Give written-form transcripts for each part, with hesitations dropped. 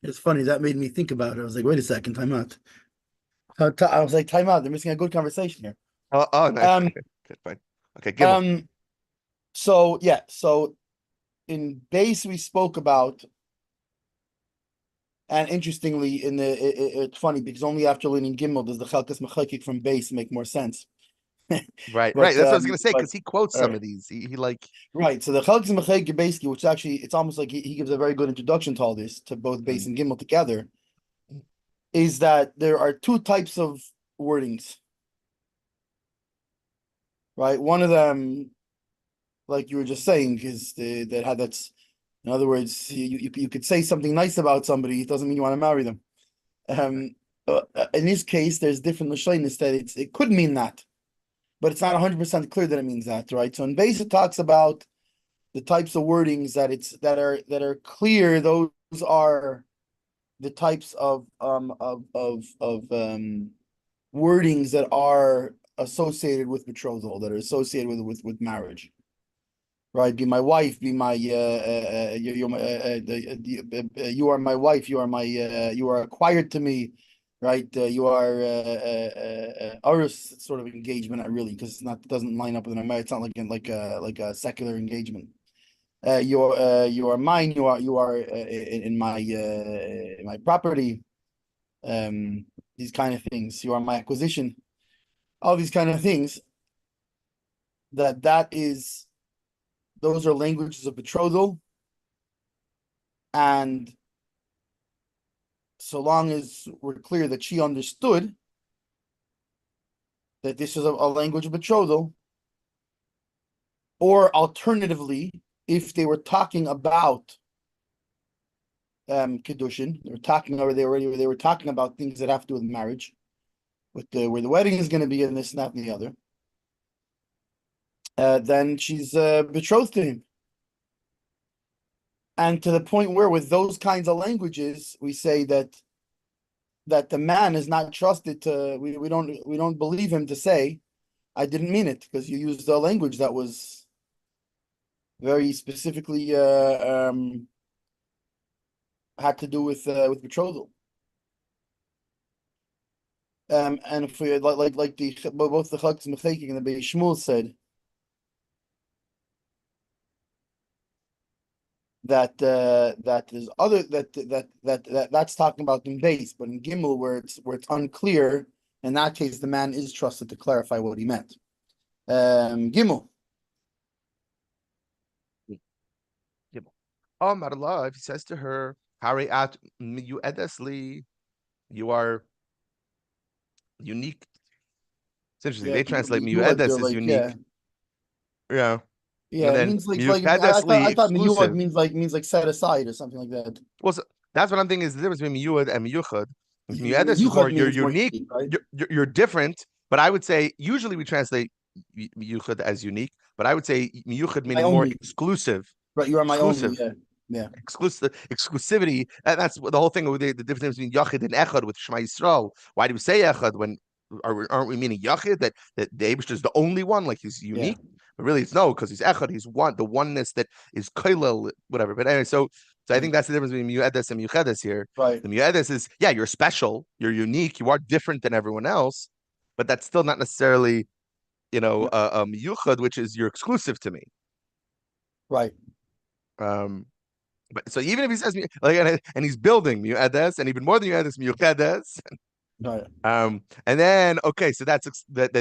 It's funny that made me think about it. I was like, wait a second, time out. I was like, time out. They're missing a good conversation here. Oh, nice. Um, Okay, good, fine. Okay, Gimel. um. So yeah. So in base we spoke about, and interestingly, it's funny because only after learning Gimel does the Chalkas Mechakik from base make more sense. Right, right. But That's what I was gonna say but because he quotes uh, some of these. He like right. So the Chalkas Mechakik basically, which actually it's almost like he gives a very good introduction to all this, to both base mm, and Gimel together, is that there are two types of wordings, right? One of them, like you were just saying, is that's in other words, you could say something nice about somebody, it doesn't mean you want to marry them. Um, in this case, there's different lashonis that it could mean that, but it's not 100% clear that it means that, right? So in base it talks about the types of wordings that are clear. Those are the types of wordings that are associated with betrothal, that are associated with marriage, right? Be my wife, be my you're my you are my wife, you are my you are acquired to me, right? You are our sort of engagement, not really, because it doesn't line up with an marriage. It's not like a secular engagement. You are mine. You are in my property. These kind of things. You are my acquisition. All these kind of things. That is, those are languages of betrothal, and so long as we're clear that she understood that this is a language of betrothal, or alternatively, if they were talking about Kiddushin, they were talking about things that have to do with marriage, with where the wedding is going to be, and this, and that, and the other. Then she's betrothed to him, and to the point where, with those kinds of languages, we say that the man is not trusted to. We don't believe him to say, "I didn't mean it," because you used a language that was very specifically had to do with betrothal. And if we like the both the Chagz Mechekik and the Beis Shmuel said that there's other that's talking about in base, but in Gimel where it's unclear, in that case the man is trusted to clarify what he meant. Gimel. Gimel. Oh, Marla, if he says to her, "Hari at you edesli," you are unique. It's interesting. Yeah, They translate miyuad, they're "miuedes" as like, yeah. unique. Yeah, Yeah, and it then means like "miuchedesli" I thought miyuad exclusive. means like set aside or something like that. Well, so that's what I'm thinking is the difference between miuad and miuchad. Miuedes is more Yuchad you're means more unique, unique, right? you're different. But I would say usually we translate miuchad as unique, but I would say miuchad My meaning more only, exclusive, right? You are my only, exclusive. yeah, yeah, Exclusivity, and that's the whole thing with the difference between Yachid and Echad with Shema Yisrael. Why do we say Echad when aren't we meaning Yachid that the Abish is the only one, like he's yeah, unique? But really, it's no, because he's Echad, he's one, the oneness that is Kollel, whatever. But anyway, so I yeah. think that's the difference between Mu'edes and Muchedes here. Right. The Mu'edes is, yeah, you're special, you're unique, you are different than everyone else, but that's still not necessarily, a Miyuchad, which is you're exclusive to me. Right. Um, but so even if he says like, and he's building Mu'edes, and even more than Mu'edes, Mu'edes. Right. And then okay, so that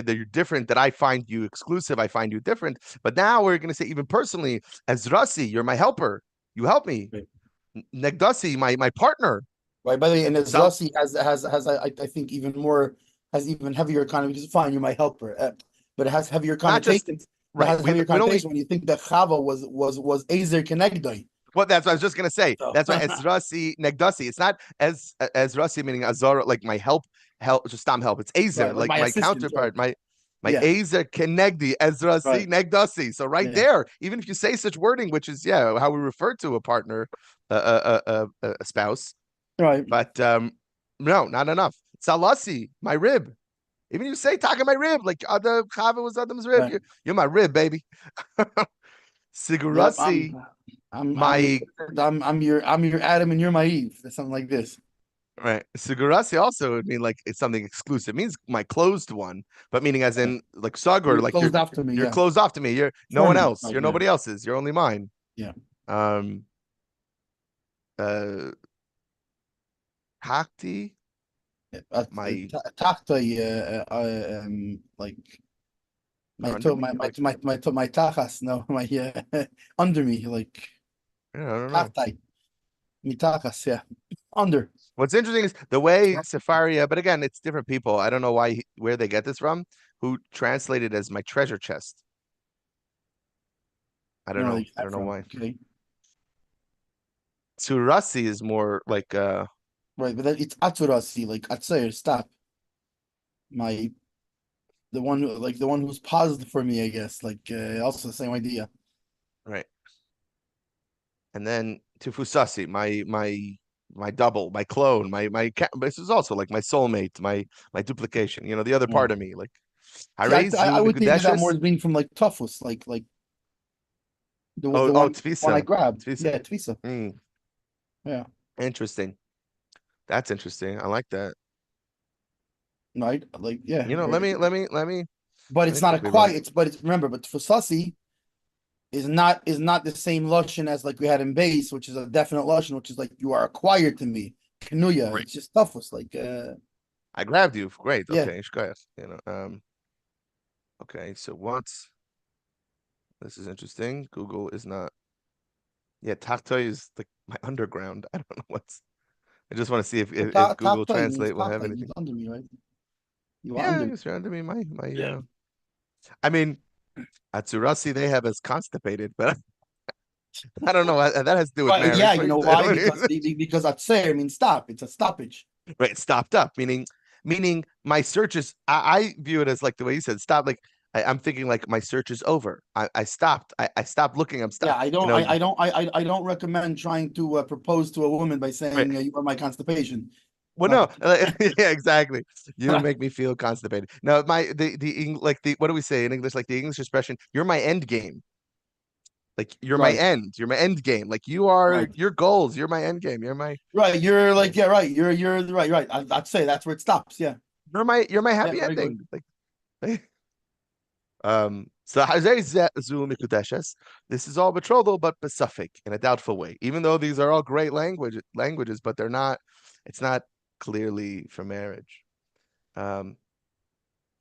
you're different. That I find you exclusive. I find you different. But now we're going to say even personally, as Rasi, you're my helper. You help me. Right. Negdasi, my partner. Right. By the way, and So Zasi has I think even more, has even heavier connotation. Because fine, you're my helper, but it has heavier not just connotations. It right. has heavier We only connotation when you think that Chava was Haezer Kenegdoi. well, that's what I was just gonna say. So That's why Ezrasi Negdasi. It's not as Rasi meaning Azar, like my help, just stop help. It's right, Azer, like like my my assistant, right? counterpart, my Yeah. Azer Kenegdi, Ezrasi Right. Negdasi. So right Yeah. there, even if you say such wording, which is how we refer to a partner, a spouse, Right. but no, not enough. Salasi, my rib. Even you say talking my rib, like other Chava was Adam's rib. Right. You're my rib, baby. Yep. Sigurasi. I'm My I'm your Adam and you're my Eve. Or something like this. right, Sigurasi also would mean like it's something exclusive. It means my closed one, but meaning as Yeah. in like Sagar, You're like closed off to me, you're yeah. closed off to me. You're no For one me. else. Right, You're yeah. nobody else's. You're only mine. Yeah. Um, uh, Hakti, my Tachta, like or under me, like my tachas, no, my under me, like I don't know. tachtai, mi tachas, yeah, under. What's interesting is the way Safaria, but again, it's different people. I don't know where they get this from. Who translated as my treasure chest? I don't No, they know. get I that don't know from. why. Okay, Surasi is more like right, but it's atzurasi, like atzair, stop. My the one like the one who's paused for me, I guess. Like also the same idea. right. And then Tufusasi, my double, my clone, this is also like my soulmate, my duplication, the other Yeah. part of me. Like See, I Harezu would think of that more Mikudeshes. as being from like Tufus, like Oh, the oh, one I Tfisa. grabbed. Tfisa. Yeah, Tvisa. Mm, Yeah, interesting. That's interesting. I like that. right. Like yeah, Let very. me let me let me But let me it's not a quickly run. quiet. It's remember, but for Sussy is not the same lashon as like we had in base, which is a definite lashon, which is like you are acquired to me. Knuya. Right. It's just Tufus, like I grabbed you. Great. yeah. Okay. Shkoyach. Okay. So once this is interesting. Google is not. Yeah, Taktoy is like my underground. I don't know what's. I just want to see if Well, if Google Tata means Translate will have Tata. It means anything. under me, right? You are Yeah, under me. it's around me. My Yeah. I mean, Atsurasi they have as constipated, but I don't know. That has to do with Right. Yeah. marriage. What You do you know say? why? Because atzer means stop. It's a stoppage. Right, stopped up, meaning my search is. I view it as like the way you said, stop. Like I'm thinking like my search is over. I stopped. I stopped looking. I'm Yeah. stopped. I don't recommend trying to propose to a woman by Right. saying you are my constipation. Well, Right. no, yeah, exactly. You make me feel constipated. No, like the what do we say in English? Like the English expression, "You're my end game." Like you're my Right. end. You're my end game. Like you are Right. your goals. You're my end game. Right. You're Yeah. like, yeah, right. You're right, right. I'd say that's where it stops. Yeah. You're my Yeah, happy very good. ending. Like so Haezer Zu Mikudeshes. This is all betrothal, but besuffic in a doubtful way. Even though these are all great languages, but it's not clearly for marriage. Um,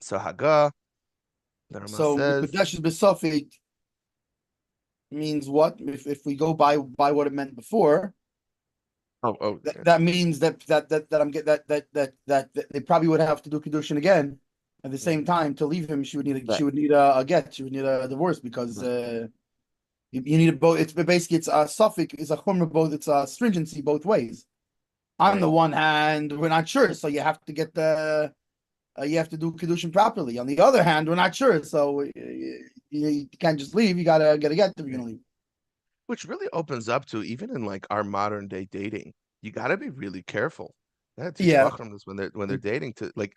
so Haga, the Rama So says, Mikudesh Besofik means what? If we go by what it meant before, yeah. that means that I'm get that they probably would have to do Kiddushin again. At the same Mhm. time, to leave him, Right. she would need a get. She would need a divorce because Right. you need a both. It's basically it's a suffix, it's a chumrah both. It's a stringency both ways. On Right. the one hand, we're not sure, so you have to get the you have to do Kiddushin properly. On the other hand, we're not sure, so you can't just leave. You gotta get a get if you're Right. gonna leave. Which really opens up to even in like our modern day dating, you got to be really careful. That teach Yeah, this when they're dating to like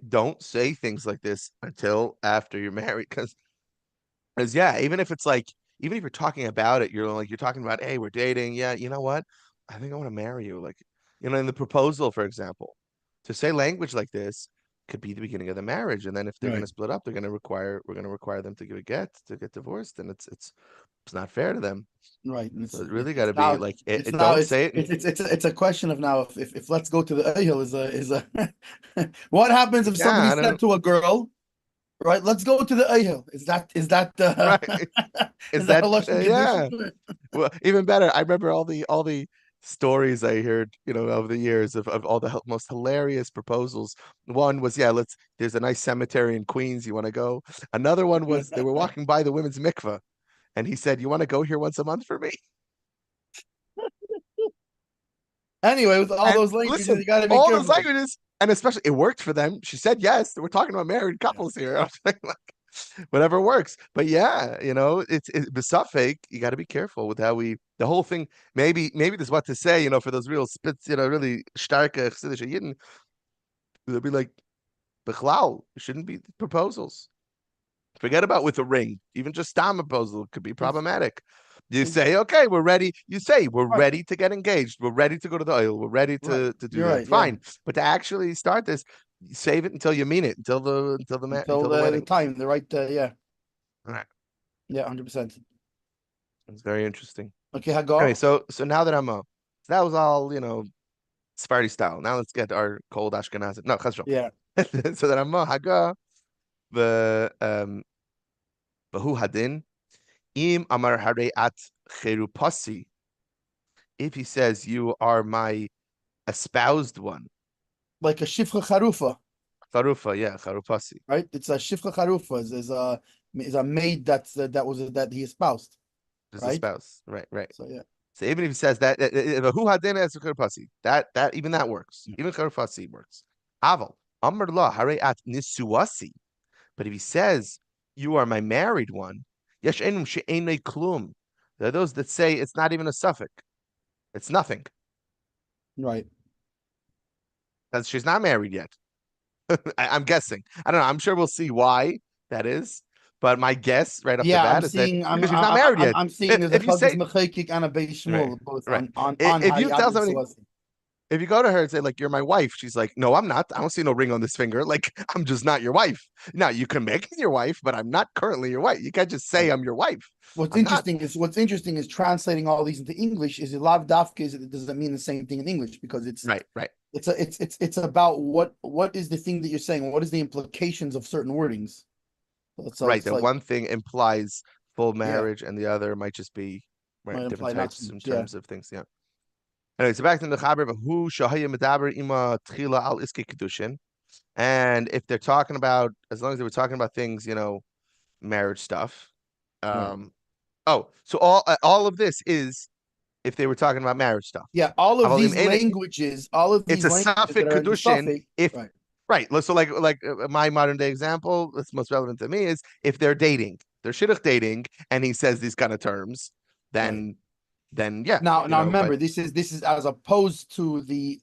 don't say things like this until after you're married because yeah, even if you're talking about it, you're talking about, hey, we're dating. Yeah, you know what? I think I want to marry you. Like, in the proposal, for example, to say language like this could be the beginning of the marriage. And then if they're going right, to split up, we're going to require them to give a get to get divorced, and it's not fair to them. right. And So it really got it's to be now like it's now don't say it. it's a question of now if let's go to the Ehel is a what happens if Yeah, somebody I said don't. to a girl, right? Let's go to the Ehel. Is that Right? is Is that a that lashon yeah? condition? Well, even better. I remember all the stories I heard, over the years of all the most hilarious proposals. One was, yeah, there's a nice cemetery in Queens. You want to go? Another one was they were walking by the women's mikveh, and he said, "You want to go here once a month for me?" Anyway, with all And those languages, listen, you got to be all those careful. languages, and especially it worked for them. She said yes. We're talking about married Yeah. couples here. I was like, whatever works. But yeah, it's the suffix. You got to be careful with how the whole thing. Maybe there's what to say. For those real spits. Really starke Chassidish Yidden. They'll be like, "Bechlal, it shouldn't be proposals. Forget about with a ring. Even just stam proposal could be It's problematic." You say, okay, we're ready. You say, we're Right. ready to get engaged. We're ready to go to the oil. We're ready Right. to do You're that. right. Yeah. Fine. But to actually start this, save it until you mean it, until Until the the wedding. time, the right. Yeah. All right. Yeah. 100%. It's very interesting. Okay. Anyway, Hago. so now that I'm that was all, Sephardi style. Now let's get our cold Ashkenazi. No, chas v'shalom. Yeah. So that I'm haga the Bahu hadin im amar hare at cherupasi. If he says you are my espoused one, Like a shifcha charufa, charufa, yeah, charupasi, right? It's a shifcha charufa. Is a maid that he espoused, just a right? spouse, right, right. So yeah. So even if he says that, Bahu hadin as cherupasi, that even that works. Even charupasi works. Aval amar la hare at nisuasi. But if he says you are my married one, yesh enum she'enei klum. There are those that say it's not even a suffix. It's nothing. Right. Because she's not married yet. I'm guessing. I don't know. I'm sure we'll see why that is. But my guess right off the Yeah, I'm bat is that seeing. because she's not married yet. I'm seeing there's a If you Chagis say Mechayik and a Beis right, Shmuel both right. on If you Hariyat tell somebody, Nisuasi. if you go to her and say, like, you're my wife, she's like, no, I'm not. I don't see no ring on this finger. Like, I'm just not your wife. Now you can make me your wife, but I'm not currently your wife. You can't just say Right. I'm your wife. What's I'm not. interesting is translating all these into English. Is it lav dafka? It doesn't mean the same thing in English because Right, right. it's about what is the thing that you're saying? What is the implications of certain wordings? So Right. it's That like, one thing implies full yeah, marriage and the other might just be right might different imply not so types in much. Yeah, terms of things. Yeah. Anyway, so back to the Chaber, who shahaya medaber ima tchila al iske Kiddushin. And if they're talking about, as long as they were talking about things, marriage stuff. right. So all of this is if they were talking about marriage stuff. Yeah, all of It's these a languages suffix that are in the Kiddushin suffix, if right, right. So my modern day example that's most relevant to me is if they're dating, they're shidduch dating, and he says these kind of terms, right. then yeah, Now but remember, this is as opposed to the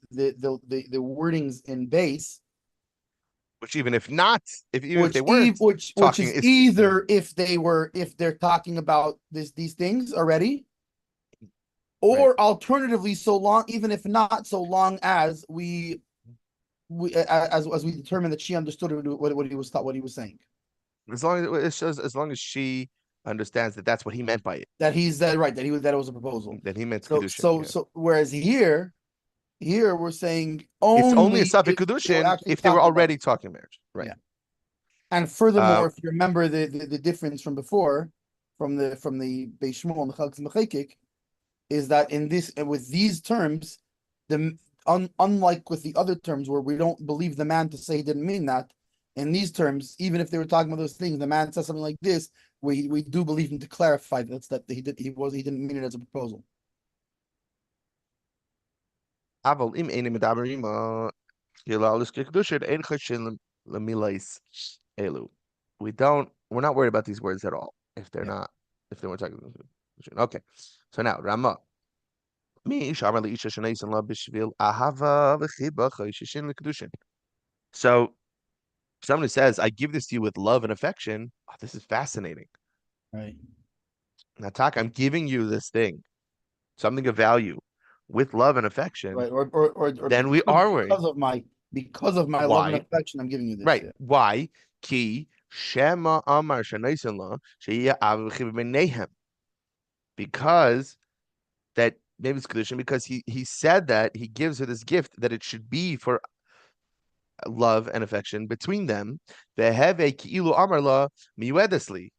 wordings in base, which even if not, if even if they weren't which talking, is is either if they're talking about these things already, right. or alternatively, so long, even if not, so long as we determine that she understood what he was saying. As long as it shows, as long as she understands that that's what he meant by it, That he's that right, that it was a proposal. that he meant So Kiddushin. so Yeah. so whereas here we're saying It's only a only suffix if they were Kiddushin actually if they were talking about already it. talking marriage. Right. Yeah. And Uh, furthermore, if you remember the difference from before, from the Beis Shmuel and the Chalkes Mechekik, is that in this with these terms, unlike with the other terms where we don't believe the man to say he didn't mean that, in these terms, even if they were talking about those things, the man says something like this, we do believe him to clarify that he didn't mean it as a proposal. Aval im enim medaberim Gilalis Kiddushin ein chashin lemilais elu. We're not worried about these words at all if they're Yeah. not, if they weren't talking. Okay, so now Rama. Mi shamar leisha sheneisan la b'shvil ahava v'chiba chayshishin l'kedushin. So someone who says, "I give this to you with love and affection," this is fascinating. Right. Now, Tak, I'm giving you this thing, something of value, with love and affection. Right. Or Then we are worried. because of my love and Why? affection, I'm giving you this. Right. Yeah. Why? Ki Shema Amar Shanaisan La Sheiya Avichiv Menehem. Because that maybe it's Kedushin, because he said that he gives her this gift that it should be for love and affection between them. Veheve Ki'ilu Amar La Miuedesli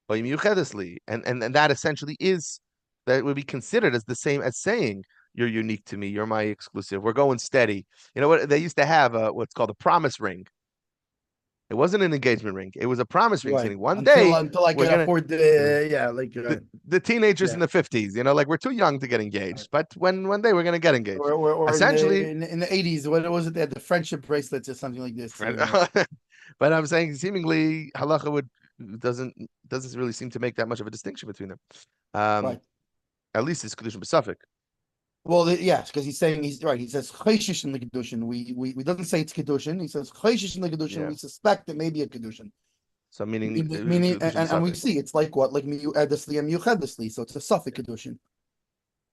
or Miuchedesli. And that essentially is that would be considered as the same as saying you're unique to me, you're my exclusive. We're going steady. You know what they used to have what's called a promise ring. It wasn't an engagement ring. It was a promise ring Right. saying one Until day until I we're can gonna afford uh, the teenagers in yeah. the 50s, like we're too young to get Right. engaged, but when one day we're gonna get engaged. Or Essentially, in the 80s, what was it? They had the friendship bracelets or something like this. but I'm saying seemingly halacha doesn't really seem to make that much of a distinction between them. Right. At least it's Kiddushin B'Safek. Well, yes, because he's saying he's right. He says chayshish in the kedushin. We doesn't say it's kedushin. He says chayshish in the kedushin. Yeah. We suspect it may be a kedushin. So meaning Meaning, Kiddushin and we suffix. see it's like what, like miu'edesli and miuchedesli, so it's a suffix Kiddushin.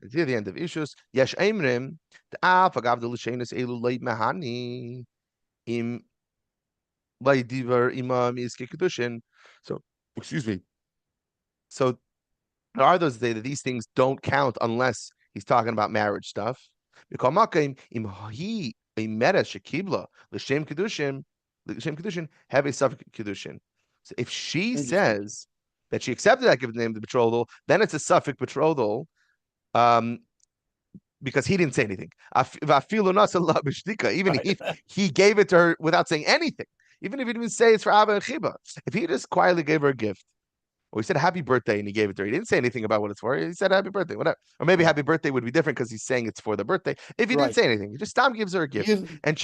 It's here the end of issues. Yesh Eimrim, the Al Fagav the Lishenis Elu Leit Mahani im Diver Imam Iske Kiddushin. So, excuse me. So there are those that these things don't count unless he's talking about marriage stuff. Because im he a meta shekibla l'shem kedushin have a suffix kedushin. So if she Interesting. says that she accepted that given the name of the betrothal, then it's a suffix betrothal. Because he didn't say anything. Even Right. if he gave it to her without saying anything, even if he didn't say it's for Abba and Chiba, if he just quietly gave her a gift, or he said happy birthday and he gave it to her, he didn't say anything about what it's for. He said happy birthday, whatever. Or maybe Right. happy birthday would be different because he's saying it's for the birthday. If he didn't Right. say anything, he just gives her a gift, He and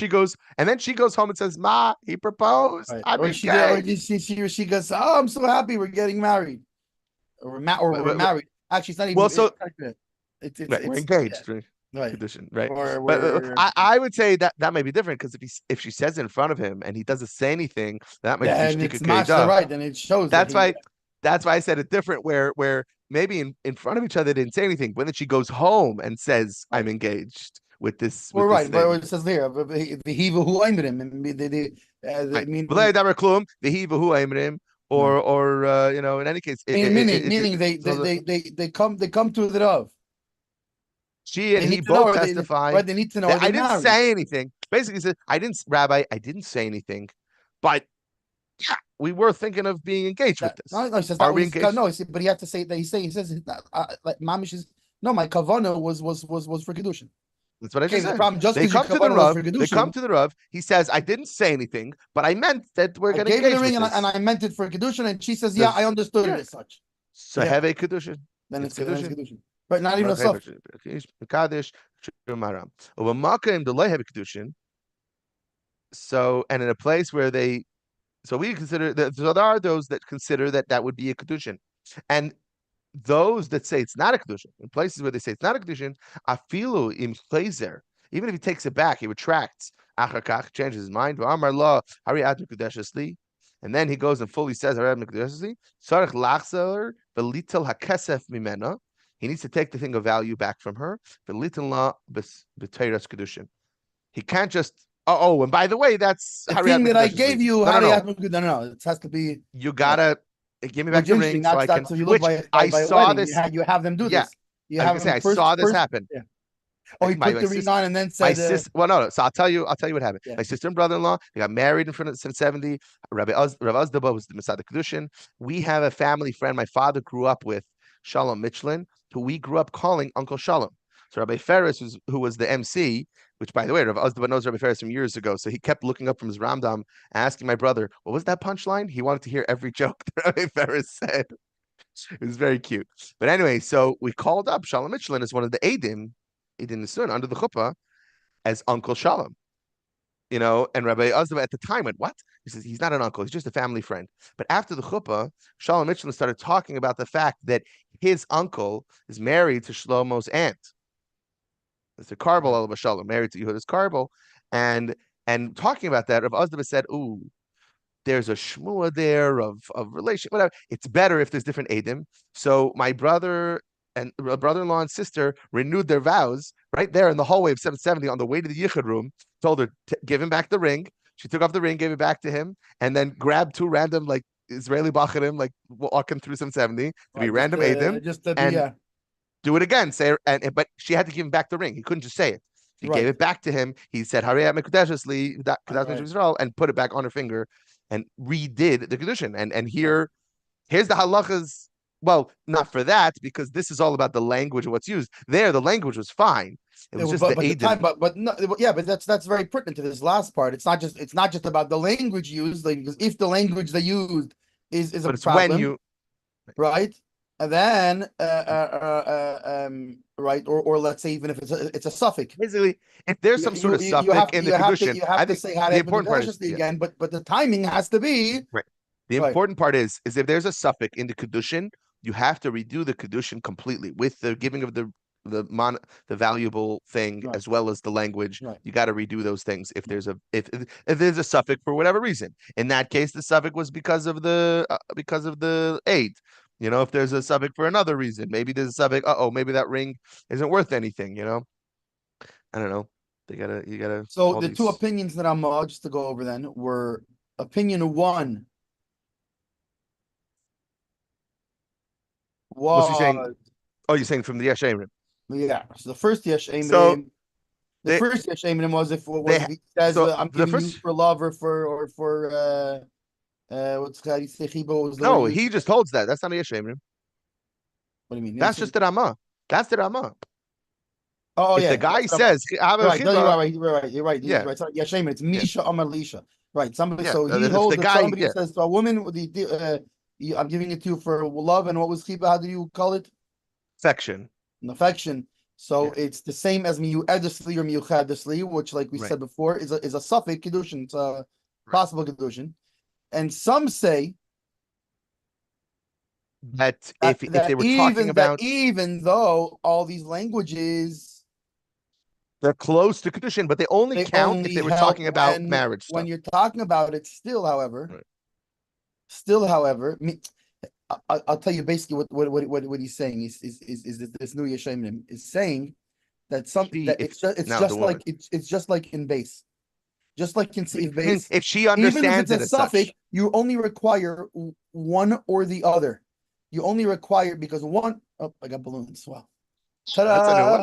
then she goes home and says, "Ma, he proposed. right. I'm Or engaged." she goes, oh, I'm so happy we're getting married, or we're married. Actually, it's not Well, even. so right, we're It's engaged. yeah, right. Condition, right? Or But we're I would say that may be different because if she says it in front of him and he doesn't say anything, that might be then shtika it's master, kedah. right? Then it shows that That's he why that's why I said it different. Where maybe in front of each other they didn't say anything, but then she goes home and says, "I'm right. engaged with this Well, right, but thing." it says there the Hiva who aimed him, and Right. meaning V'lei davar klum, v'hi v'hu aimrim, right. or in any case, Meaning they come to the Rav. she and They he need to both know, testify right? They need to know, that are I they didn't married? say anything. Basically, he said, Rabbi, I didn't say anything, but yeah, we were thinking of being engaged with That this. no, he says Are that we was engaged? no. But he has to say that he says like Mamish is no. My kavana was for kedushin. That's what I Okay, just the said. problem just They because your come to the kavana was Rav. for They come kedushin, to the Rav. He says, I didn't say anything, but I meant that we're I going to gave her the engage ring with and this. I meant it for kedushin, and she says, yeah, I Says, understood it yeah. as such. So Yeah, have a Kiddushin. then It's it's Kiddushin. kedushin, but not even a suffix. Kaddish. Over Makkah and delay have a Kiddushin. So, and in a place where so we consider that, so there are those that consider that would be a Kiddushin. And those that say it's not a Kiddushin, in places where they say it's not a Kiddushin, afilu im Haezer, even if he takes it back, he retracts, achakach, changes his mind, Amar la, hari ad mikudeshesli, and then he goes and fully says, hari ad mikudeshesli, sarich lachzer, velitel hakesef mimena, he needs to take the thing of value back from her, velitel la b'teiras Kiddushin. He can't just, and by the way, that's The hari ad thing that I mikudeshesli. gave you, No, how no, do you no. have to? No, it has to be You right. gotta give me back Which the interesting. ring so I can, That's so you look which by I a saw wedding. this. You have them do Yeah, this. You I was have gonna say them I saw this first. happen. Yeah. Oh, he put My the ring sister, on and then my said, sister. Well, no, no. So I'll tell you what happened. yeah. My sister and brother-in-law, they got married in front of 70. Rabbi Azdaba was the Masada Kiddushin. We have a family friend my father grew up with, Shalom Michelin, who we grew up calling Uncle Shalom. So Rabbi Ferris, who was the MC, which by the way, Rabbi Azdaba knows Rabbi Ferris from years ago. So he kept looking up from his Ramdam, asking my brother, what was that punchline? He wanted to hear every joke that Rabbi Ferris said. It was very cute. But anyway, so we called up Shalom Michelin as one of the Eidim Nisun under the chuppah as Uncle Shalom. And Rabbi Azdava at the time went, what? He says, he's not an uncle, he's just a family friend. But after the chuppah, Shalom Michelin started talking about the fact that his uncle is married to Shlomo's aunt. It's a Karbal al Shalom, married to Yehuda's Karbal. And talking about that, Rabbi Azdava said, ooh, there's a shmua there of relation, whatever. It's better if there's different edim. So my brother-in-law and sister renewed their vows right there in the hallway of 770 on the way to the yichud room. Told her give him back the ring. She took off the ring, gave it back to him, and then grabbed two random like Israeli bacharim like walking through 770 to be Right, random edim just to be and do it again. But she had to give him back the ring. He couldn't just say it. She gave right, it back to him. He said, "Hariyat mekudeshesli," right. and put it back on her finger and redid the Kiddushin. And here's the halachas. Well, not for that, because this is all about the language of what's used. There, the language was fine. It was just the But the edim. time, but no, yeah, but that's very pertinent to this last part. It's not just about the language used, like because if the language they used is a But it's when problem, you right? And then right, or let's say even if it's a suffix, basically, if there's some sort of suffix in the Kiddushin, you have I to think say how the to important part is again, but the timing has to be right. The right. important part is if there's a suffix in the Kiddushin, you have to redo the Kiddushin completely with the giving of the the valuable thing Right, as well as the language. right. You got to redo those things if there's a if there's a suffix for whatever reason. In that case, the suffix was because of the eight. You know, if there's a suffix for another reason, maybe there's a suffix. Oh, maybe that ring isn't worth anything. You know, I don't know. You gotta So all the two these. opinions that I'm just to go over then were opinion one What's he saying? was Oh, you're saying from the Yeshem. yeah. So the first Yesh So Amrim, the they first Yesh Amrim was they if he says so I'm the giving you first for love or for what's how do you say chibo was the word no, you he just holds that. That's not a Yeshem. what do you mean? He That's says just the Ramah. That's the Ramah. oh If the yeah, guy that's what says you're right. No, you're chiba, right. You're right. You're right. He's yeah, right. It's not Yesh Amrim. It's yeah, Misha Amar Lisha. Right. Somebody. yeah. So he If the holds that guy, somebody yeah, says to a woman, I'm giving it to you for love, and what was chiba? How do you call it? section, An affection. So yeah, it's the same as miyu'edesli or miyuchadesli, which, like we right, said before, is a suffix kiddushin. It's a right. possible kiddushin. And some say That that if they were talking about even though all these languages they're close to Kiddushin, but they only they count if only they were help talking about marriage when stuff. you're talking about it. Right. Still, however, I'll tell you basically what he's saying is that this new Yeshayim is saying that She, if now the woman, it's just like in base. Just like in Seif base, if she even if understands it's a it as suffix, such, you only require one or the other. You only require because one oh I got balloons. Wow. that's a new one.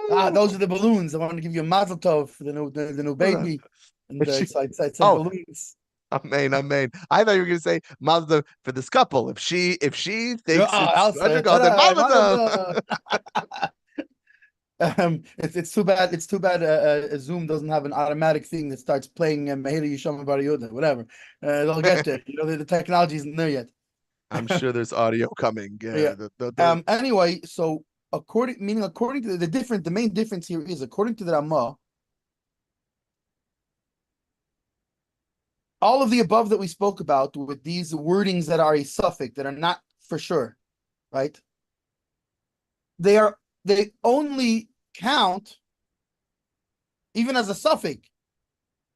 Ta-da! Those are the balloons. I wanted to give you a mazel tov for the new baby. And If she, I said oh, balloons. Amen. I thought you were gonna say Mazda for this couple. If she Yeah, thinks it's I'll say it. conjugal, then Ta-da! Mazel Mazda. tov. It's too bad. It's too bad. Zoom doesn't have an automatic thing that starts playing Mahela Yisham Bar Yodah, whatever. They'll get there. You know, the technology isn't there yet. I'm sure there's audio coming. Yeah. Yeah. Anyway, so according to the main difference here is according to the Ramah, all of the above that we spoke about with these wordings that are a suffix that are not for sure, right? They only count even as a suffix.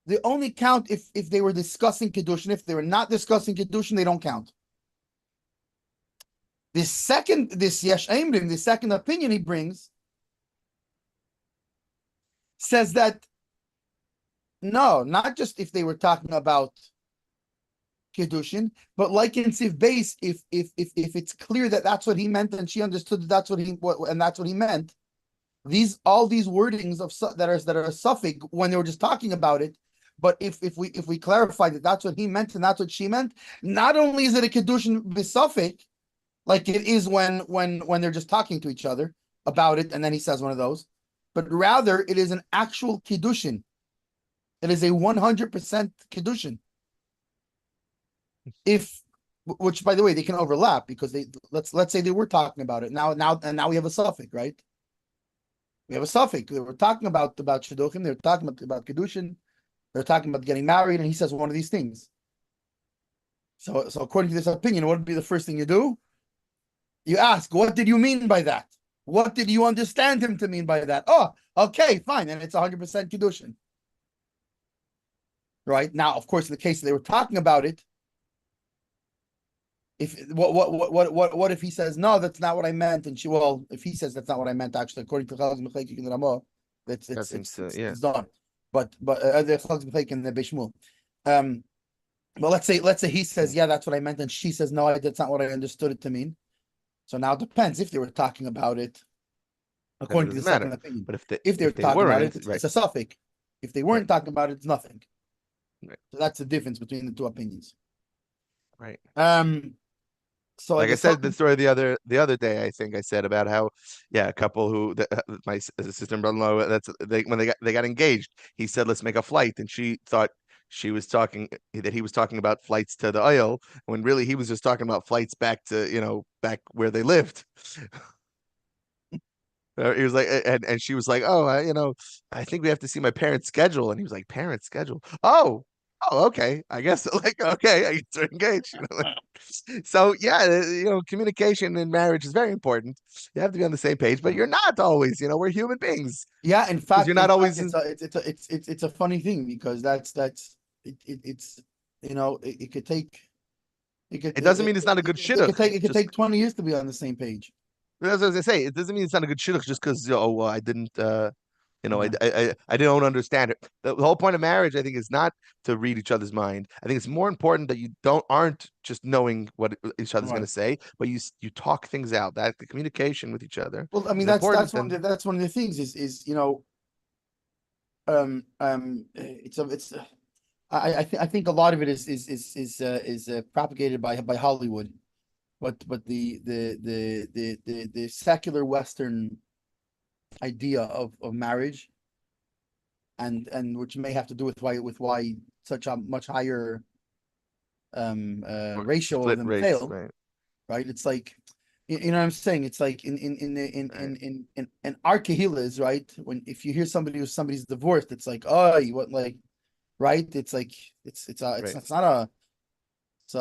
They only count if they were discussing Kiddushin. If they were not discussing Kiddushin, they don't count. This Yesh Amrim, the second opinion he brings, says that no, not just if they were talking about Kiddushin, but like in Sif Base, if it's clear that that's what he meant and she understood that that's what he meant, all these wordings that are a suffix when they were just talking about it. But if we clarify that that's what he meant and that's what she meant, not only is it a Kiddushin b'suffix, like it is when they're just talking to each other about it, and then he says one of those, but rather it is an actual Kiddushin. It is a 100% Kiddushin. Which by the way, they can overlap because let's say they were talking about it. Now we have a suffix, right? We have a suffix. They were talking about Shidduchim, they were talking about Kiddushin, they're talking about getting married, and he says one of these things. So according to this opinion, what would be the first thing you do? You ask, what did you mean by that? What did you understand him to mean by that? Oh, okay, fine. And it's 100% Kiddushin. Right? Now, of course, in the case they were talking about it, what if he says, no, that's not what I meant? And if he says that's not what I meant, actually, according to Chalaz Mechayik in the Ramah, it's done. But the Chalaz Mechayik in the Bishmul. But let's say he says, yeah, that's what I meant, and she says, no, that's not what I understood it to mean. So now it depends if they were talking about it according to the second opinion. But if they were talking about it, it's a suffix. If they weren't talking about it, it's nothing. Right. So that's the difference between the two opinions. Right. So like I said the story the other day, I think I said about how a couple who my sister and brother-in-law when they got engaged, he said let's make a flight, and she thought he was talking about flights to the oil when really he was just talking about flights back to back where they lived. He was like, and she was like, oh, I think we have to see my parents' schedule, and he was like, parents' schedule? Oh, oh, okay, I guess like okay, I guess we're engaged. So yeah, communication in marriage is very important. You have to be on the same page, but you're not always. We're human beings Yeah, because you're not in fact, always. it's a funny thing because it's it could take It doesn't mean it's not a good shidduch. it could take 20 years to be on the same page. That's what I was gonna say. It doesn't mean it's not a good shidduch just because well, I didn't I, Yeah. I don't understand it. The whole point of marriage, I think, is not to read each other's mind. I think it's more important that you aren't just knowing what each other's going Right. to say, but you talk things out. That the communication with each other Well, I mean is important. that's one of the things is it's I think a lot of it is propagated by Hollywood, but the secular Western idea of marriage and which may have to do with why such a much higher Or ratio of split them race, fail, right? right? It's like you know what I'm saying? It's like Right. in our kahilas, right? When if you hear somebody's divorced, it's like, oh, you what like right? It's like Right. it's not a it's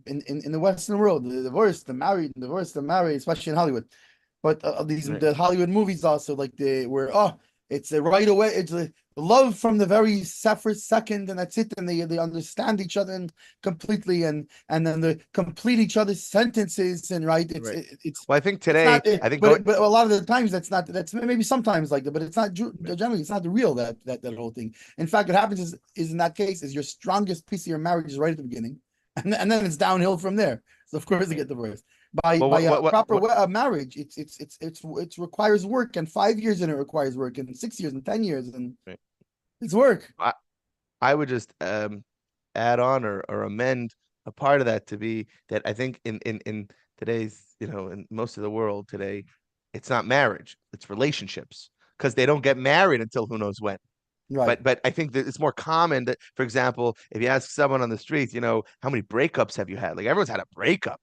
in the Western world, the divorce, the married, divorce, the married, especially in Hollywood. But Right. the Hollywood movies also like they were it's a right away it's a love from the very first second and that's it and they understand each other and completely and then they complete each other's sentences and right Right. Well, I think today, not it, I think going, but a lot of the times that's maybe sometimes like that but it's not generally it's not the real that whole thing. In fact, what happens is in that case is your strongest piece of your marriage is right at the beginning and then it's downhill from there, so of course they right. get divorced. By Well, a proper what marriage, it requires work, and 5 years and it requires work, and 6 years and 10 years, and right. it's work. I would just add on or amend a part of that to be that I think in today's, in most of the world today, it's not marriage, it's relationships because they don't get married until who knows when. Right. But I think that it's more common that, for example, if you ask someone on the street, how many breakups have you had? Like everyone's had a breakup.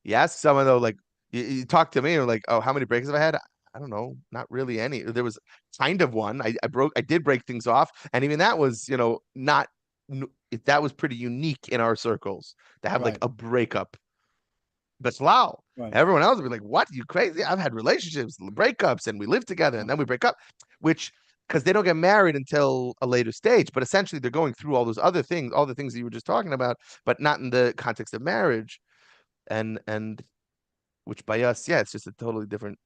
You ask someone though, like you talk to me, or like, oh, how many breakups have I had? I don't know, not really any. There was kind of one. I did break things off, and even that was, not that was pretty unique in our circles to have like Right. a breakup. But wow, Right. everyone else would be like, "What? You crazy? I've had relationships, breakups, and we live together, and then we break up," which because they don't get married until a later stage. But essentially, they're going through all those other things, all the things that you were just talking about, but not in the context of marriage. And which by us, yeah, it's just a totally different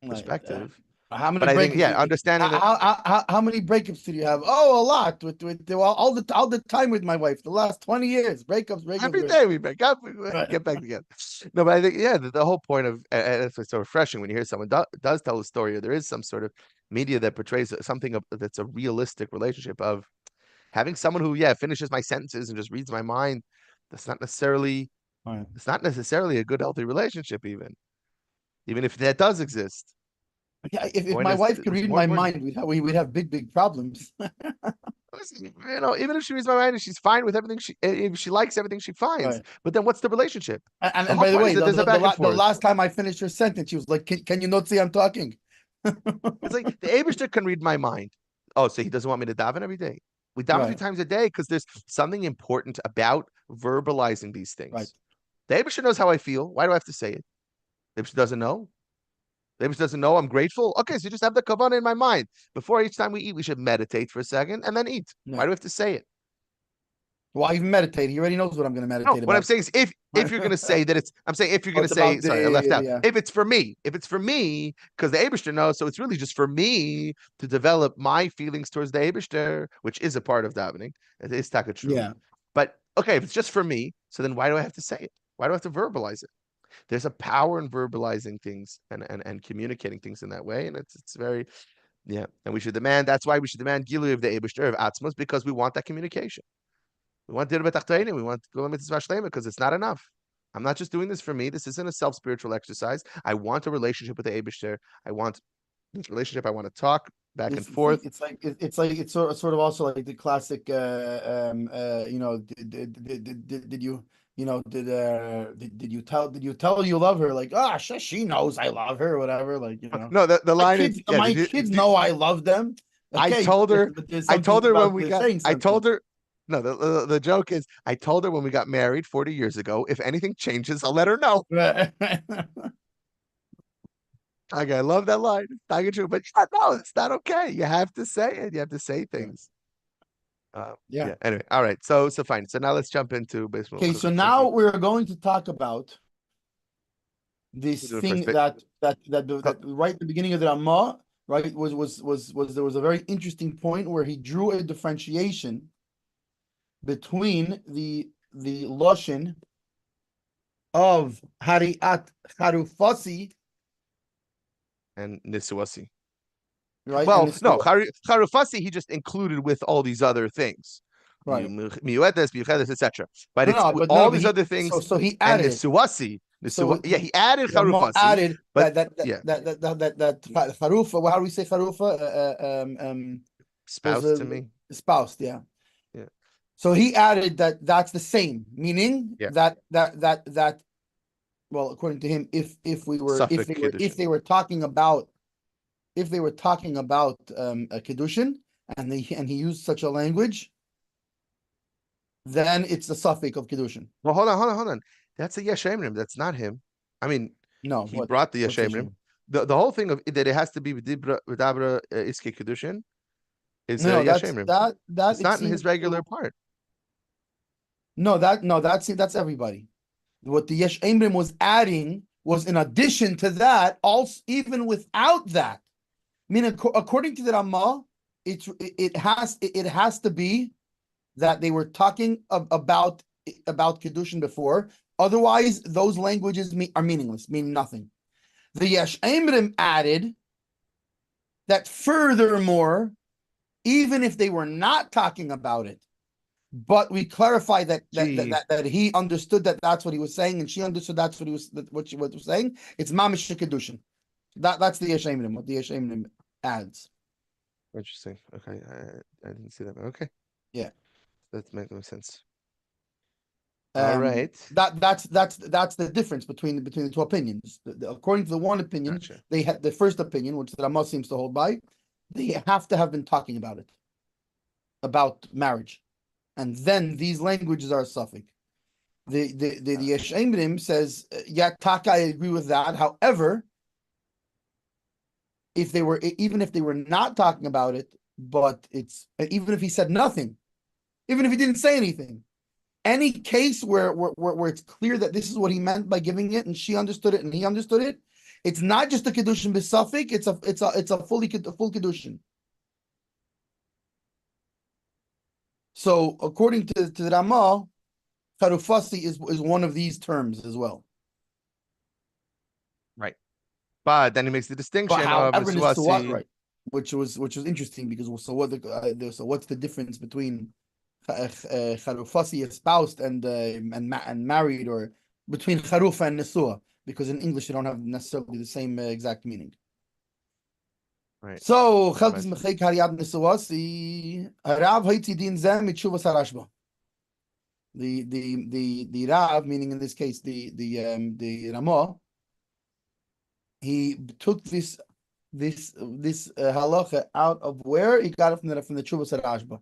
Right. perspective. How many But I think, breakups? yeah, understanding that How many breakups did you have? Oh, a lot with all the time with my wife. The last 20 years, breakups, every breakups. day we break up, we Right. get back together. No, but I think, yeah, the whole point of, and it's so refreshing when you hear someone does tell a story, or there is some sort of media that portrays something that's a realistic relationship of having someone who, yeah, finishes my sentences and just reads my mind. That's not necessarily, Right. it's not necessarily a good, healthy relationship, even if that does exist. Yeah, The if point my is, wife could it's read more my important. mind, we'd have big problems. Listen, even if she reads my mind and she's fine with everything, if she likes everything she finds, Right. but then what's the relationship? The And whole by the point is way, that there's a back and the forth. last time I finished her sentence, she was like, can you not say I'm talking?" It's like the Abishter can read my mind. Oh, so he doesn't want me to daven every day. We daven three Right. times a day because there's something important about verbalizing these Right. things. The Abishter knows how I feel. Why do I have to say it? The Abishter doesn't know. The Abishter doesn't know I'm grateful. Okay, so just have the kavanah in my mind. Before each time we eat, we should meditate for a second and then eat. Why Right. do we have to say it? Why even meditate? He already knows what I'm going to No, meditate what I'm about. saying is if you're gonna say that I'm saying if you're Oh, gonna it's say, about sorry, I left out. yeah. If it's for me, because the Abishter knows, so it's really just for me to develop my feelings towards the Abishter, which is a part of davening. It is taka true. Yeah. But okay, if it's just for me, so then why do I have to say it? Why do I have to verbalize it? There's a power in verbalizing things and communicating things in that way, and it's very yeah. And we should demand. That's why we should demand gilui of the Abishter of Atzmos because we want that communication. We want Dir B'Tachtonim. We want Gula Mitzvah Shlema because it's not enough. I'm not just doing this for me. This isn't a self-spiritual exercise. I want a relationship with the Eibishter. I want this relationship. I want to talk back and forth. It's sort of also like the classic did you did you tell her you love her, like, ah, she knows I love her or whatever, like, No, the line is yeah. my kids know I love them. I Okay, told her. but there's I something told her when about we the got. saying I something. told her. No, the joke is I told her when we got married 40 years ago, if anything changes, I'll let her know. Okay, I love that line. It's not true, but yeah, no, it's not okay. You have to say it. You have to say things. Yeah. Yeah. Anyway, all right. So fine. So now let's jump into baseball. Okay, so now we're going to talk about this thing First bit. that right at the beginning of the Ramah, right, was there was a very interesting point where he drew a differentiation between the lashon of Hariat Harufasi, And Nisuasi. right, and Well, this, no, Harufasi he just included with all these other things. right. Miyuetes, Miyuchedes, etc. But No, it's no, but no, all but these he other things so he and added it. Nisuasi. So Yeah, he added Ramah Harufasi, added but that yeah, Harufa. Well, how do we say Harufa? Was spouse a to me. spouse, yeah. Yeah, So he added that that's the same, meaning yeah. that well, according to him, Suffolk Kiddushin. if they were talking about a Kiddushin and he used such a language, then it's the suffix of Kiddushin. Well, hold on. That's a Yeshemrim. That's not him. I mean, No, he brought the what's Yeshemrim. Yeshim? The whole thing of that it has to be Vidabra Iske Kiddushin is No, Yeshemrim. that It's it not in seems his regular to part. that's everybody. What the Yesh Emrim was adding was in addition to that, also even without that. I mean, according to the Ramah, it has to be that they were talking about Kiddushin before. Otherwise, those languages are meaningless, mean nothing. The Yesh Emrim added that furthermore, even if they were not talking about it, but we clarify that he understood that that's what he was saying, and she understood that's what she was saying. It's mamish kedushin. That's the Yesh Emrim, what the Yesh Emrim adds. Interesting. Okay, I didn't see that. Okay, Yeah. that makes sense. All right. That's the difference between the two opinions. According to the one opinion, Gotcha. they had the first opinion, which the Ramah seems to hold by. They have to have been talking about it, about marriage, and then these languages are a suffix. The Yesh Emrim says, yeah, Taka, I agree with that. However, even if they were not talking about it, but even if he said nothing, even if he didn't say anything, any case where it's clear that this is what he meant by giving it, and she understood it and he understood it, it's not just a Kiddushin b'safik, it's a full Kiddushin. So according to the Ramah, Charufasi is one of these terms as well. Right. But then he makes the But distinction of however, Nisuat, Nisuasi. right, which was interesting because so what's the difference between Charufasi espoused and married, or between Charufa and Nesua, because in English they don't have necessarily the same exact meaning. Right. So Chalkis Mechek Hariyad Nesuasi Rav Haiti Din Zem Mitshuvas Harashba. The Rav, meaning in this case the Ramah, he took this halacha out of where he got it from the Chuvas Harashba.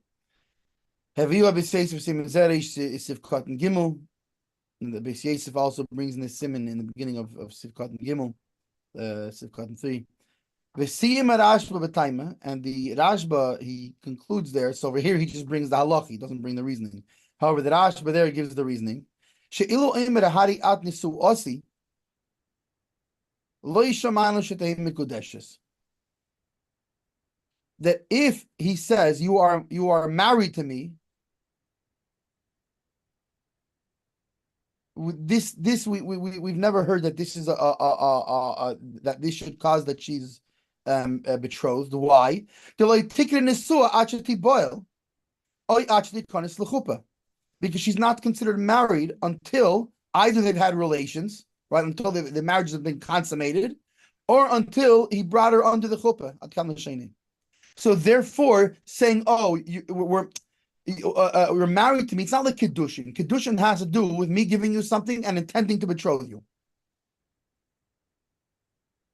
Have you ever said Sivkat and Gimel? And the Beis Yosef also brings in the Simon in the beginning of Sivkat and Gimel, Sivkat and 3. V'siyim Rashba b'taima, and the Rashba he concludes there. So over here he just brings the halacha, he doesn't bring the reasoning. However, the Rashba there gives the reasoning. She'ilu eimer hari at nisu osi lo yishamanu shetei mikudeshes. That if he says you are married to me, this we've never heard that this is that this should cause that she's betrothed. Why? Because she's not considered married until either they've had relations, right? Until the marriage has been consummated, or until he brought her under the chuppah. So therefore, saying, "Oh, we're married to me," it's not like Kiddushin. Kiddushin has to do with me giving you something and intending to betroth you.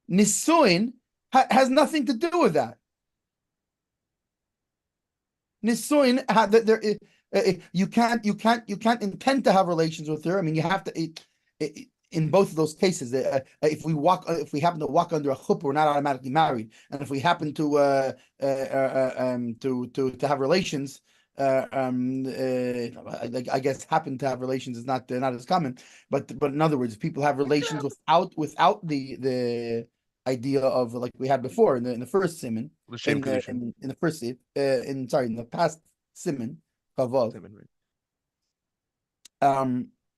Nisuin has nothing to do with that. Nisuin, You can't intend to have relations with her. I mean, you have to. In both of those cases, if we happen to walk under a chuppah, we're not automatically married, and if we happen to have relations, I guess happen to have relations is not as common, but in other words, if people have relations without the idea of like we had before in the first simon L'shem Kiddushin. in the first in the past simon kavav,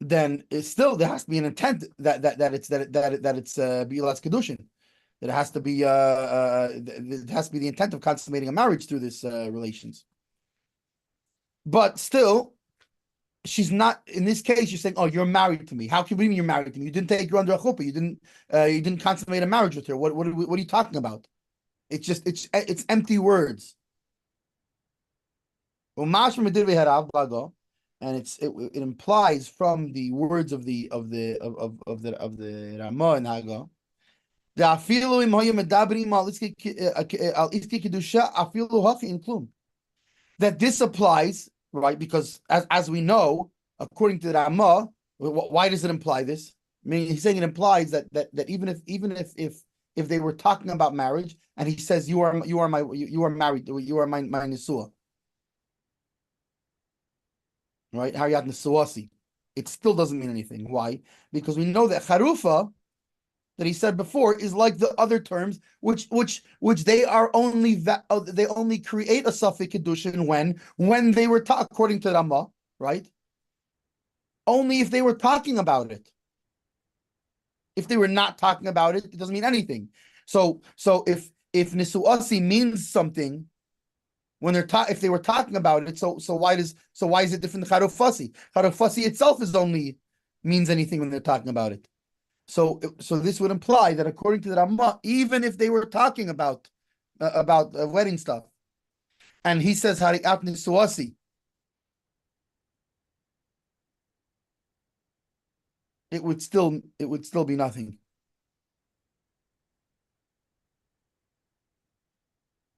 then it's still there has to be an intent that it's bi'ulas Kiddushin. That it has to be it has to be the intent of consummating a marriage through this relations. But still, she's not in this case. You're saying, "Oh, you're married to me." How can you mean you're married to me? You didn't take her under a chuppah. You didn't consummate a marriage with her. What are you talking about? It's just it's empty words. And it implies from the words of the Ramah and Haga that this applies, right? Because as we know, according to the Ramah, why does it imply this? I mean, he's saying it implies that even if they were talking about marriage, and he says you are married, you are my nisua. Right? Hariyat Nesuasi. It still doesn't mean anything. Why? Because we know that charufa, that he said before, is like the other terms, which they are only they only create a suffix Kiddushin when they were according to Ramah, right? Only if they were talking about it. If they were not talking about it, it doesn't mean anything. So if Nisuasi means something, when if they were talking about it, so why is it different than charufasi? Charufasi itself means anything when they're talking about it. So this would imply that according to the Ramah, even if they were talking about wedding stuff, and he says hariat nisuasi, it would still be nothing.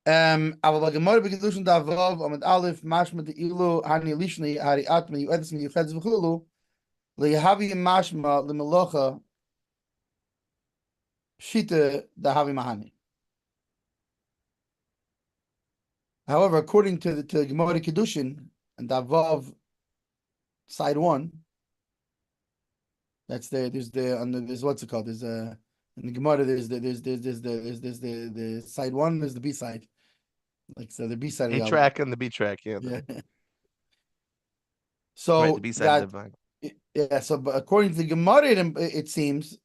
Aber Gemara bekiddushin davav amad aleph mashma de ilu hani lishni hariat me yuedes me yuchedz v'chulu lehavi mashma lemelocha shita dahavi mahani. However, according to Gemara Kiddushin and Davav side 1, that's there's what's it called? There's in the Gemara there's the side 1, there's the B side. Like so the B side A track and the B track, yeah. So right, the B side but according to the Gemara, it seems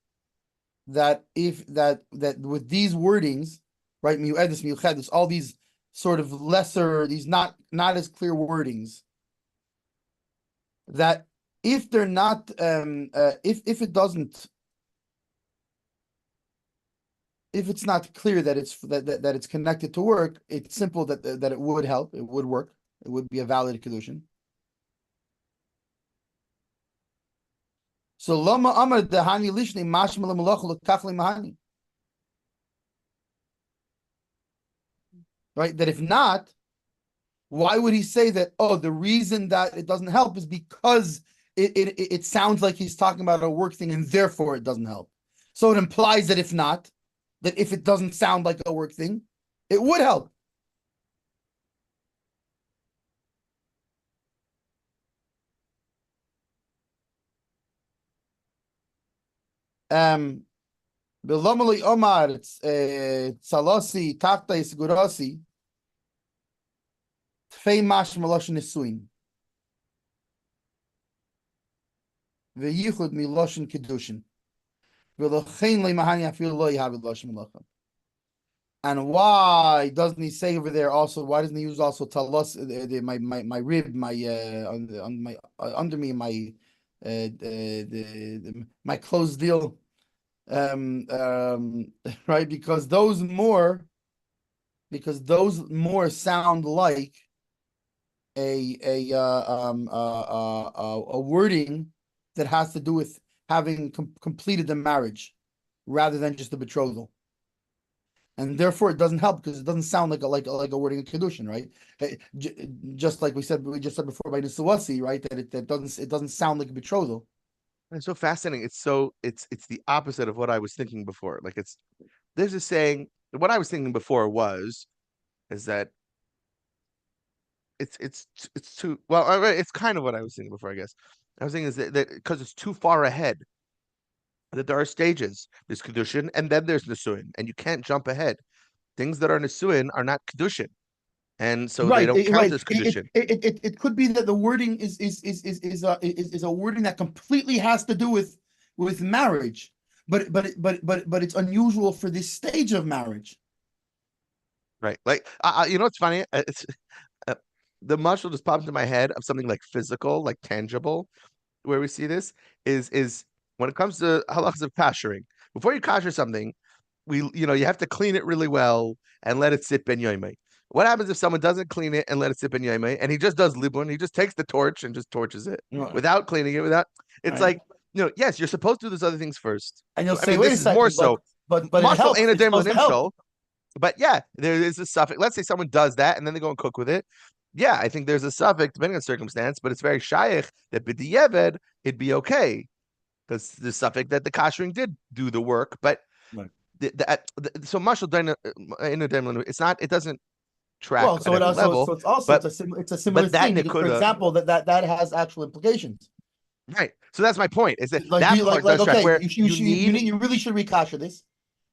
that with these wordings, right, miu'edis, miuchedis, all these sort of lesser, these not as clear wordings, that if they're not, if it doesn't, if it's not clear that it's connected to work, it's simple that it would help, it would work, it would be a valid Kiddushin. So lama amar dehani lishni mashma lemalach lekach lemahani. Right? That if not, why would he say that? Oh, the reason that it doesn't help is because it sounds like he's talking about a work thing, and therefore it doesn't help. So it implies that if not, that if it doesn't sound like a work thing, it would help. Bilomali Omar, Tzalosi, Tafta Isgurasi, Tfei Mash Maloshin Nisuin. Ve'yichud Miloshin Kiddushin. Ve'lochein Leimahani Afil Lo Yahavid Loshin Melochem. And why doesn't he say over there also? Why doesn't he use also talos my rib, my on my under me, my my closed deal, right? Because those more sound like a wording that has to do with having completed the marriage rather than just the betrothal. and therefore it doesn't help because it doesn't sound like a wording of Kiddushin, right? Just like we just said before by Nisuasi, right? That it doesn't sound like a betrothal. It's so fascinating. It's the opposite of what I was thinking before. Like there's a saying. What I was thinking before is that it's too well. It's kind of what I was thinking before, I guess. I was thinking is that because it's too far ahead, that there are stages. There's Kiddushin and then there's Nisuin, and you can't jump ahead. Things that are Nisuin are not Kiddushin, and so they Right, don't count right. as Kiddushin. It could be that the wording is a wording that completely has to do with marriage, but it's unusual for this stage of marriage. Right. Like, you know what's funny? Uh, the muscle just popped into my head of something like physical, like tangible, where we see this is when it comes to halachas of kashering. Before you kasher something, you have to clean it really well and let it sit ben yoimei. What happens if someone doesn't clean it and let it sit ben yoimei, and he just does libun? He just takes the torch and just torches it Right. without cleaning it. It's Right. like, yes, you're supposed to do those other things first. And you'll I say, mean, wait a this is more second, so. but it Mashal helps. ain't a It's supposed to help. but yeah, there is a suffix. Let's say someone does that and then they go and cook with it. Yeah, I think there's a suffix depending on circumstance, but it's very shaykh that b'di'evad it'd be okay because the suffix that the kashering did do the work. But Right. so mashal it's not. It doesn't track Well, at so every level. it's also But it's a similar that thing because, for nikuda, example, that has actual implications. right? So that's my point. Is that Like that part does track okay, where you really should recasher this.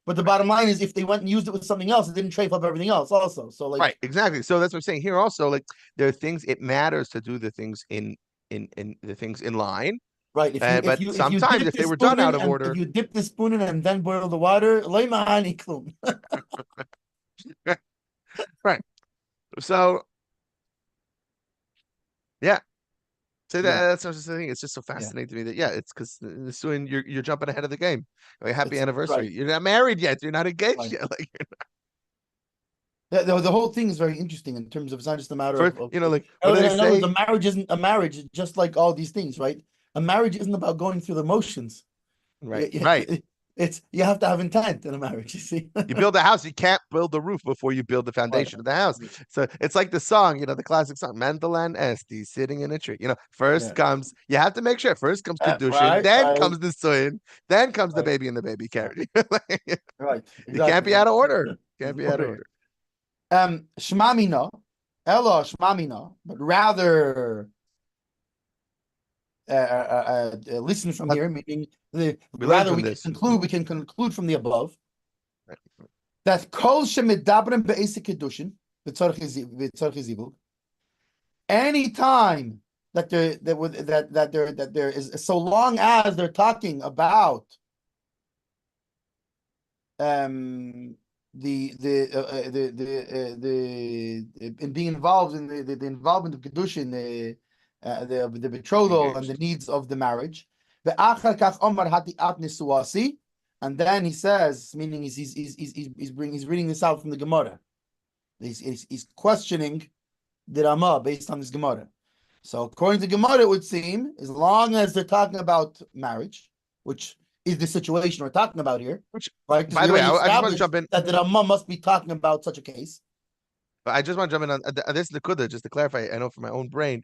But the bottom line is, if they went and used it with something else, it didn't trafe up everything else also. So right, exactly. So that's what I'm saying here. Also, like there are things it matters to do the things in the things in line. right, But if you sometimes dip if they the were done spoon out in of and if order, you dip the spoon in and then boil the water, loy ma'ani klum. right? So yeah, so Yeah, that's what I'm saying. It's just so yeah. fascinating to me that it's because soon you're jumping ahead of the game. Like, happy It's anniversary. right, You're not married yet. You're not engaged right. yet. Like The whole thing is very interesting in terms of it's not just a matter for like what do they in other words, a say? marriage isn't a marriage, just like all these things, right? A marriage isn't about going through the motions. Right, right. It's you have to have intent in a marriage, you see. You build a house, you can't build the roof before you build the Right. foundation of the house. So it's like the song, the classic song, Mendel and Esti sitting in a tree. First Yeah. comes, you have to make sure first comes Kiddushin, Right, then right, comes the son, then comes the right, baby and the baby right, carriage. right. You can't be Exactly. out of order. Can't be out of order. Shmamina, Ella Shmamina, but rather listen from But here, meaning we learn rather from this. we can conclude from the above Right. that kol shemidabrim be'esik kedushin v'tzorch zivug. Any time that there is, so long as they're talking about in being involved in the involvement of Kiddushin, the betrothal and the needs of the marriage. And then he says, meaning he's reading this out from the Gemara. He's questioning the Ramah based on this Gemara. So according to Gemara, it would seem, as long as they're talking about marriage, which is the situation we're talking about here, Which, right? by the way, I just want to jump in. That the Ramah must be talking about such a case. But I just want to jump in on this Nakuda, just to clarify. I know from my own brain,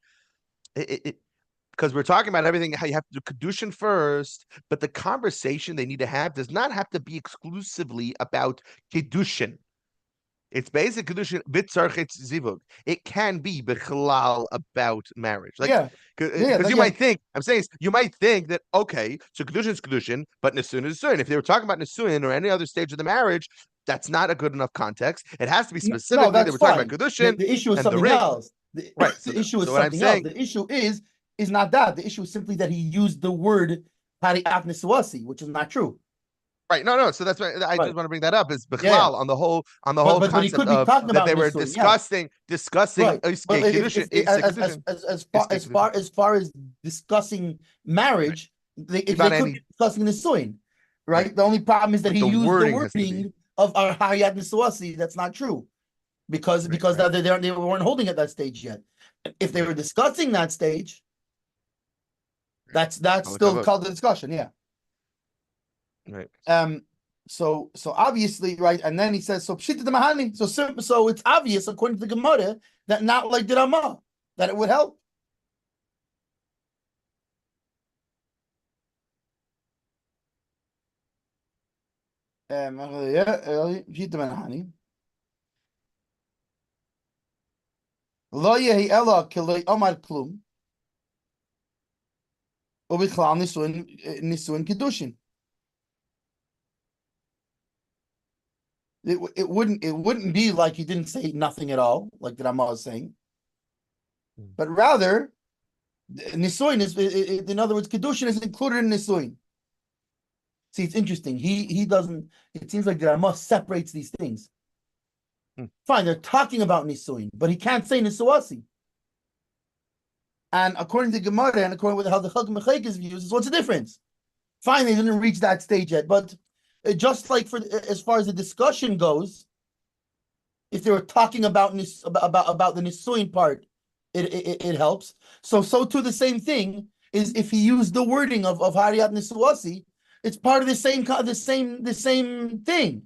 because we're talking about everything, how you have to do Kiddushin first, but the conversation they need to have does not have to be exclusively about Kiddushin. It's basic Kiddushin bitzarchetz zivug. It can be bechalal about marriage. Because you might think, I'm saying you might think that, okay, so Kiddushin is Kiddushin, but Nisun is Nisun. If they were talking about Nisun or any other stage of the marriage, that's not a good enough context. It has to be specifically they were talking about Kiddushin. The issue is and the something ring. else. Right. The issue is so what I'm something else. saying, The issue is not that. The issue is simply that he used the word Pari'at Niswasi, which is not true. Right. No. So that's why I just want to bring that up is Bechlal on the whole but he concept could be of talking that about they were Nisun, discussing right. But as far as discussing marriage, they could be discussing Nisuin, right? The only problem is that he used the wording of our Hayat Niswasi. That's not true. Because they weren't holding at that stage yet. If they were discussing that stage, that's still called the discussion, yeah. Right. so obviously, right? And then he says, so pshita the mahani. So it's obvious according to the Gemara that not like the Ramah, that it would help. Pshita mahani. Lo yehi ela kilei omar klum. Ubichlal nisuin kiddushin. It wouldn't be like he didn't say nothing at all, like the Ramah was saying, but rather nisuin is, in other words, Kiddushin is included in nisuin. See, it's interesting. He doesn't. It seems like the Ramah separates these things. Fine, they're talking about nisuin, but he can't say nisuasi. And according to Gemara and according to how the Chacham Mechekes views, what's the difference? Fine, they didn't reach that stage yet, but just like for as far as the discussion goes, if they were talking about the nisuin part, it helps. So too the same thing is if he used the wording of Hariyat Nisuasi, it's part of the same thing.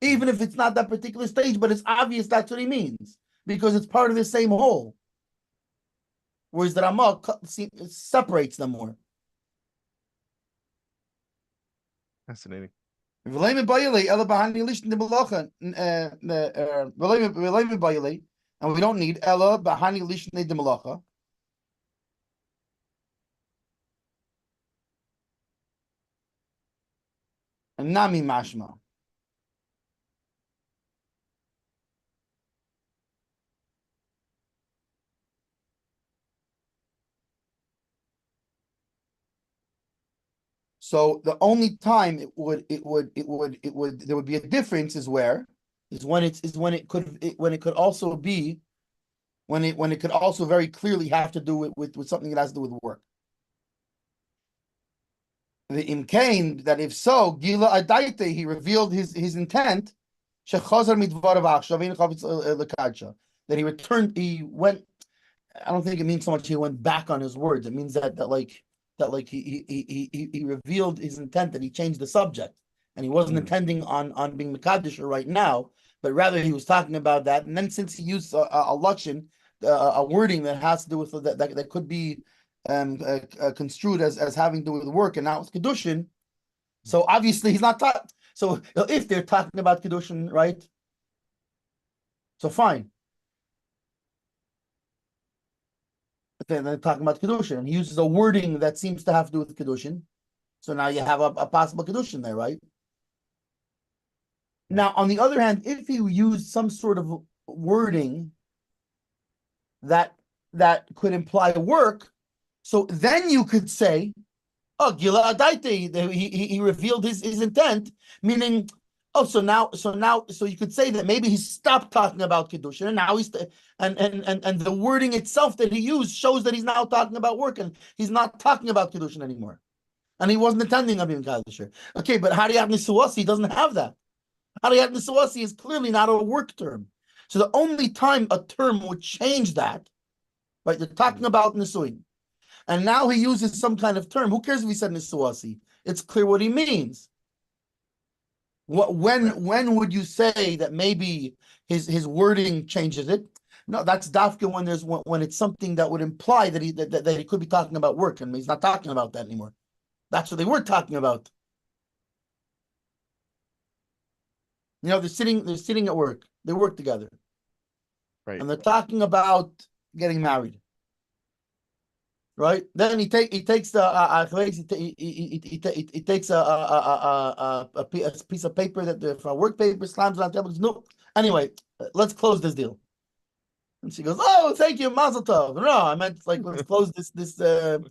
Even if it's not that particular stage, but it's obvious that's what he means because it's part of the same whole. Whereas the Ramah separates them more. Fascinating. And we don't need Ella Bahani Lishne de Malacha. And Nami Mashma. So the only time there would be a difference is when it could also very clearly have to do with something that has to do with work. The imkain that if so, Gila Adaite, he revealed his intent, that he went. I don't think it means so much he went back on his words. It means that he revealed his intent, that he changed the subject, and he wasn't intending on being Mekadosh right now, but rather he was talking about that. And then since he used a lashon, a wording that has to do with that could be construed as having to do with work, and now it's Kiddushin. So obviously he's not taught. So if they're talking about Kiddushin, right? So fine. But then they're talking about Kiddushin, and he uses a wording that seems to have to do with Kiddushin. So now you have a possible Kiddushin there, right? Now, on the other hand, if you use some sort of wording that could imply work, so then you could say, oh, Gila Adaite, he revealed his intent, meaning, so you could say that maybe he stopped talking about Kiddushin, and now and the wording itself that he used shows that he's now talking about work, and he's not talking about Kiddushin anymore. And he wasn't intending on being Kaddish. Okay, but Hariyat Nisuasi doesn't have that. Hariyat Nisuasi is clearly not a work term. So the only time a term would change that, right, they're talking about Nisuin. And now he uses some kind of term. Who cares if he said Nisuasi? It's clear what he means. When would you say that maybe his wording changes it? No, that's dafka when it's something that would imply that he could be talking about work, and he's not talking about that anymore. That's what they were talking about. You know, they're sitting at work. They work together, right? And they're talking about getting married. Right. Then he takes a piece of paper that for work paper, slams it on the table. No. Anyway, let's close this deal. And she goes, "Oh, thank you, Mazel Tov." No, I meant like let's close this deal.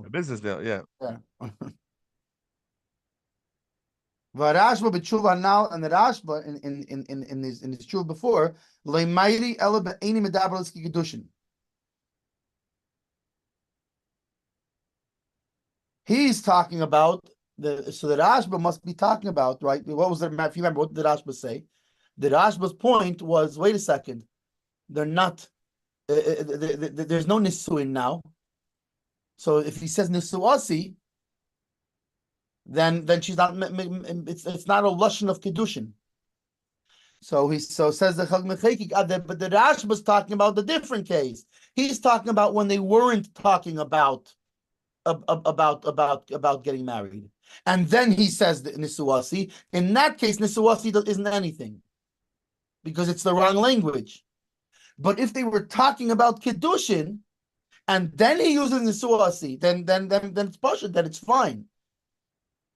A business deal, yeah. Varashba b'tshuva now, and the Rashba in his tshuva before leimayri ela be'eni medaber l'ski Kiddushin. He's talking about the Rashba must be talking about, right? What was the, if you remember, what did the Rashba say? The Rashba's point was, wait a second, they're not. There's no nisuin now. So if he says nisuasi, then she's not. It's not a lashon of Kiddushin. So says the Chag Mechekik, but the Rash was talking about the different case. He's talking about when they weren't talking about getting married, and then he says the nisuasi. In that case, nisuasi isn't anything because it's the wrong language. But if they were talking about Kiddushin, and then he uses nisuasi, then it's pashut, then it's fine,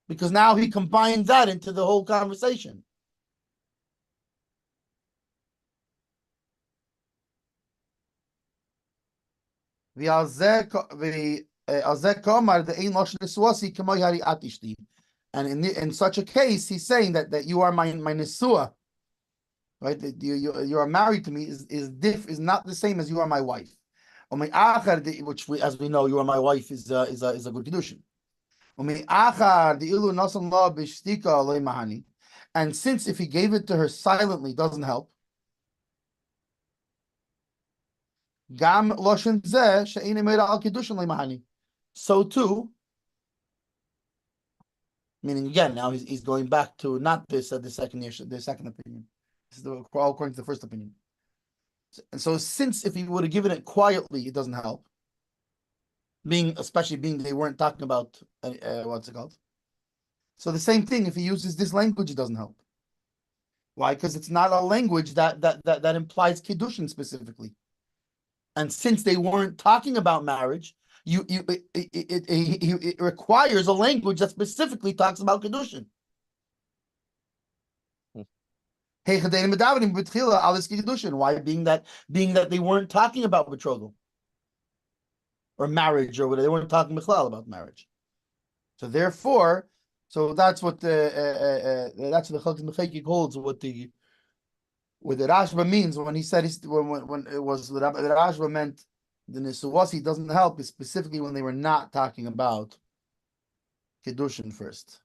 because now he combines that into the whole conversation. And in such a case, he's saying that you are my nesua, right? That you are married to me is not the same as you are my wife. Which as we know, you are my wife is a good Kiddushin. And since if he gave it to her silently doesn't help, so too, meaning again, now he's going back to not this the second opinion. This is according to the first opinion. And so since if he would have given it quietly, it doesn't help. Especially being they weren't talking about what's it called. So the same thing, if he uses this language, it doesn't help. Why? Because it's not a language that implies Kiddushin specifically. And since they weren't talking about marriage, it requires a language that specifically talks about Kiddushin. Why? Being that they weren't talking about betrothal or marriage or whatever. They weren't talking about marriage. So therefore, that's what the Chilkot Mechekik holds. What the Rashba means when he said when it was the Rashba meant the Nisuwasi doesn't help is specifically when they were not talking about Kiddushin first.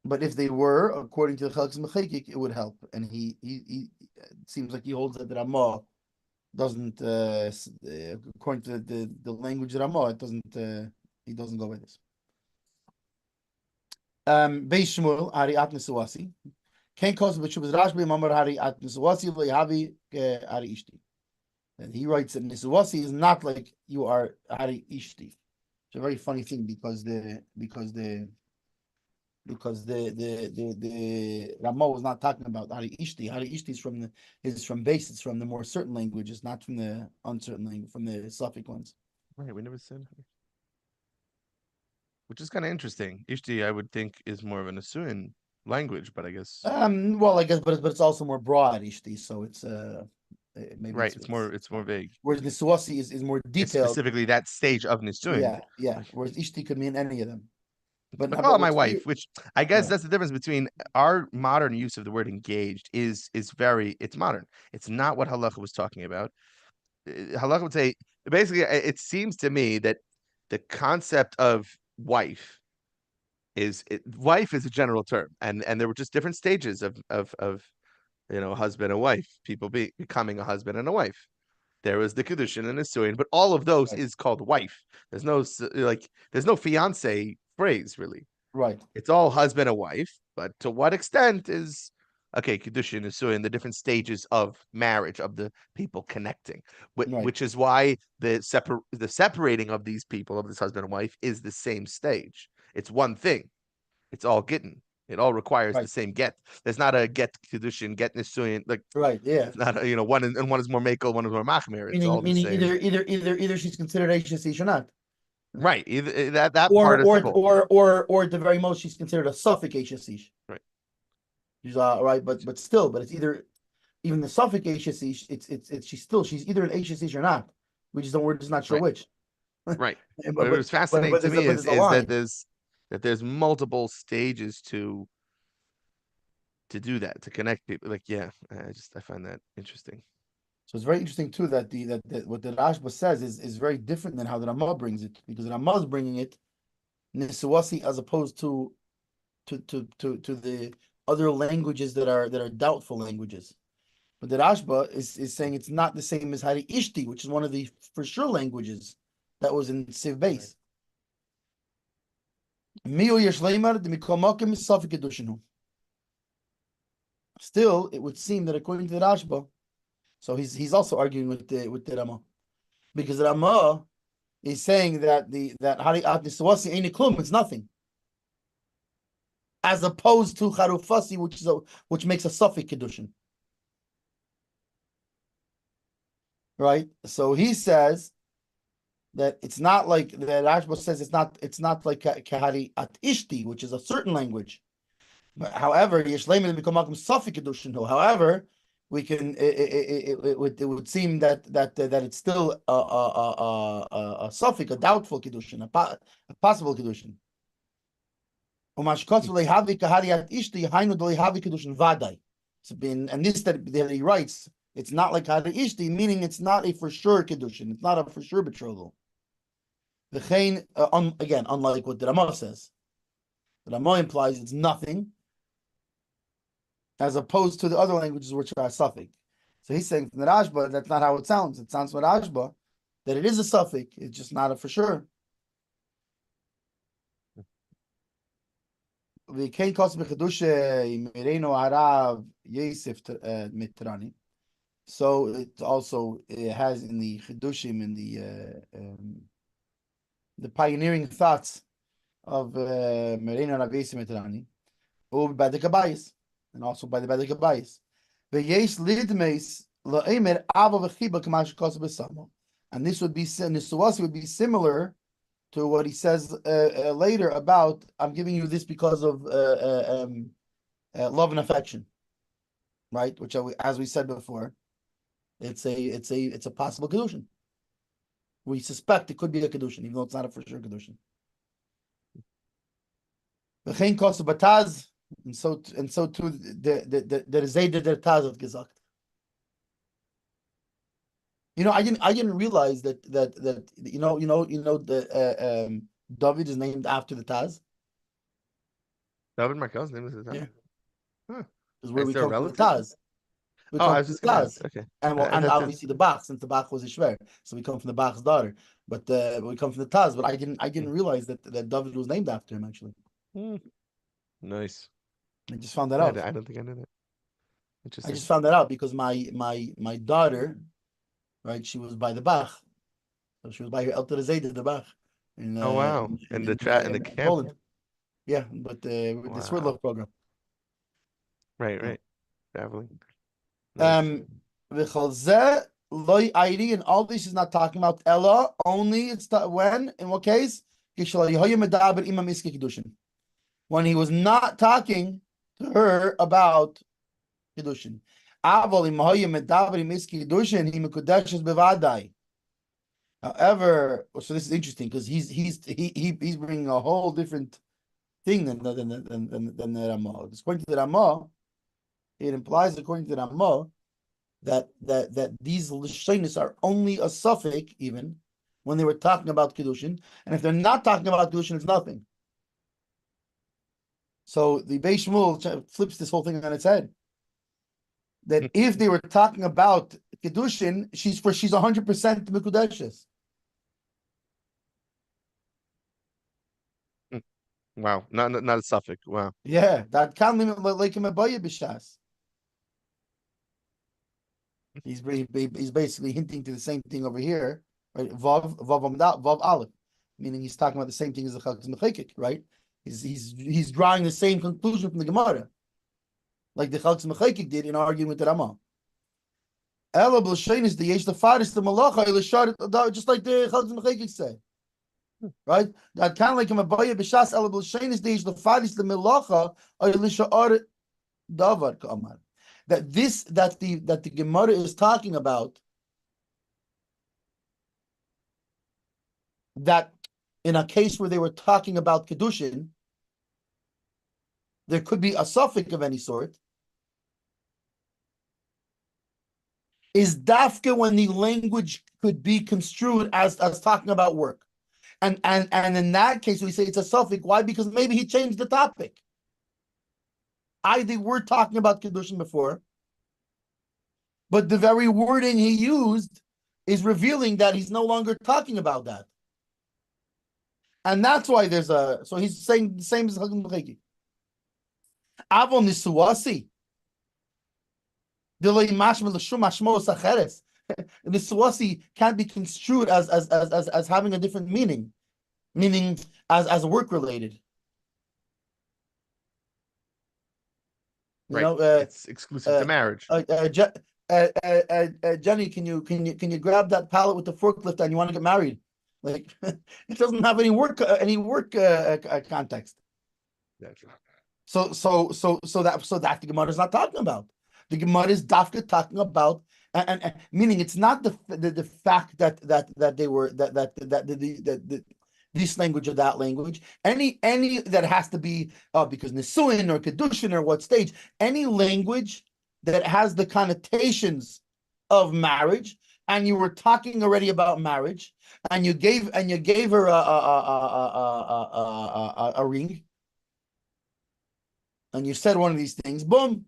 But if they were, according to the Chalkes Mechekik, it would help. And he it seems like he holds that the Ramah doesn't, according to the language of Ramah, it doesn't. He doesn't go with this. Beis Shmuel Hari At Nisuwasi. Can't cause which was Rashbi Mamar Hari At Nisuwasi Lehavi Hari Ishti. And he writes that Nisuwasi is not like you are Hari Ishti. It's a very funny thing because the Ramah was not talking about Hari Ishti. Hari Ishti is from base. It's from the more certain languages, not from the uncertain language, from the Suffolk ones. Right, we never said, which is kind of interesting. Ishti, I would think, is more of an Asuin language, but I guess. Well, I guess, but it's also more broad Ishti, so it's maybe right. It's more vague. Whereas Nisuwasi is more detailed. It's specifically that stage of Nisuin. Yeah. Whereas Ishti could mean any of them. But call it my wife, which I guess that's the difference between our modern use of the word engaged is it's modern. It's not what halacha was talking about. Halacha would say basically it seems to me that the concept of wife is a general term, and there were just different stages of husband and wife, people becoming a husband and a wife. There was the Kiddushin and the Nisuin, but all of those is called wife. There's no fiance phrase really. Right. It's all husband and wife, but to what extent is Kiddushin, Nisuin, the different stages of marriage of the people connecting, which is why the separating of these people, of this husband and wife, is the same stage. It's one thing. It's all getting. It all requires the same get. There's not a get Kiddushin, get Nisuin, like It's not one is more Markel, one is more Machmir. It's all the same. Either she's considered HSC or not. Right. Either that or, part or, is or at the very most she's considered a Suffolk HSC. Right. She's right, but it's either even the Suffolk HSC. It's she's either an HSC or not. We're just not sure which. Right. But what was fascinating to me is that there's multiple stages to do that, to connect people. Like, I find that interesting. So it's very interesting too that what the Rashba says is very different than how the Ramah brings it, because the Ramah is bringing it Nisuwasi as opposed to the other languages that are doubtful languages. But the Rashba is saying it's not the same as Hari Ishti, which is one of the for sure languages that was in Siv base. Still, it would seem that according to the Rashba, so he's also arguing with the Rama, because the Rama is saying that that Hariat Niswasi ain't a klum, it's nothing, as opposed to Charufasi, which makes a Safik Kiddushin. Right? So he says that it's not like the Rashba says it's not like Kahari at Ishti, which is a certain language. But however, Yeshleim become Safik Kiddushin. However, we can it would seem that it's still a Safik, a doubtful Kiddushin, a possible Kiddushin. And this that he writes, it's not like Hada Ishti, meaning it's not a for sure Kiddushin, it's not a for sure betrothal. Again, unlike what the Ramah says. The Ramah implies it's nothing, as opposed to the other languages which are a suffix. So he's saying from the Rashba, that's not how it sounds. It sounds from Rashba that it is a suffix, it's just not a for sure. So it also has in the Chidushim, in the pioneering thoughts of Merino Rav Yosef Mitrani, by the Kabbayis, and also by the Kabbayis. And this would be similar to what he says later about, I'm giving you this because of love and affection, right? Which, as we said before, it's a possible Kiddushin. We suspect it could be a Kiddushin, even though it's not a for sure Kiddushin. And so too the Zayder der Taz of gesagt. I didn't realize that the David is named after the Taz. David Markel's name is the Taz. Yeah. Huh. Is where Is we there a come from the relative? Taz. I was just gonna ask. Okay. And obviously the Bach, since the Bach was a Shver, so we come from the Bach's daughter. But we come from the Taz. But I didn't realize that David was named after him actually. Nice. I just found that out. I don't think I knew that. Interesting. I just found that out because my daughter, right, she was by the Bach. So she was by her Elter Zayda, the Bach. Oh wow! In the camp. Poland. Yeah, but with the Swerdlove program. Right. Traveling. Nice. And all this is not talking about Ella, only it's when, in what case? When he was not talking to her about Kiddushin. However, so this is interesting because he's bringing a whole different thing than the Ramah. According to the Ramah, it implies, according to the Ramah, that these Lishonis are only a suffix, even when they were talking about Kiddushin, and if they're not talking about Kiddushin, it's nothing. So the Beis Shmuel flips this whole thing on its head. That if they were talking about Kiddushin, she's 100% Mikudeshes. Wow, not a suffix. Wow. Yeah, that can't limit like him b'shas. He's basically hinting to the same thing over here, right? Vav Aleph, meaning he's talking about the same thing as the Chalkes Mechekek, right? He's drawing the same conclusion from the Gemara, like the Chalkes Mechekek did in arguing with the Ramah. Ela b'shein is the yesh the faris the malacha just like the Chalkes Mechekek say. Right? That kind of like him a boy b'shas ela b'shein is the yesh the faris the malacha or davar kamar. That the Gemara is talking about, that in a case where they were talking about Kiddushin, there could be a suffix of any sort, is dafka when the language could be construed as talking about work. And in that case, we say it's a suffix. Why? Because maybe he changed the topic. They were talking about Kiddushin before, but the very wording he used is revealing that he's no longer talking about that. And that's why there's a, so he's saying the same as Chagim Mecheki. Avon Nisuasi. Nisuasi can't be construed as having a different meaning as work related. You Right. know, It's exclusive to marriage. Jenny, can you grab that pallet with the forklift and you want to get married? Like, it doesn't have any work context. That's right. So that the Gemara is not talking about. The Gemara is dafka talking about, and meaning it's not the fact that they were that this language or that language, any that has to be because Nisuin or Kiddushin or what stage, any language that has the connotations of marriage, and you were talking already about marriage, and you gave her a ring, and you said one of these things, boom.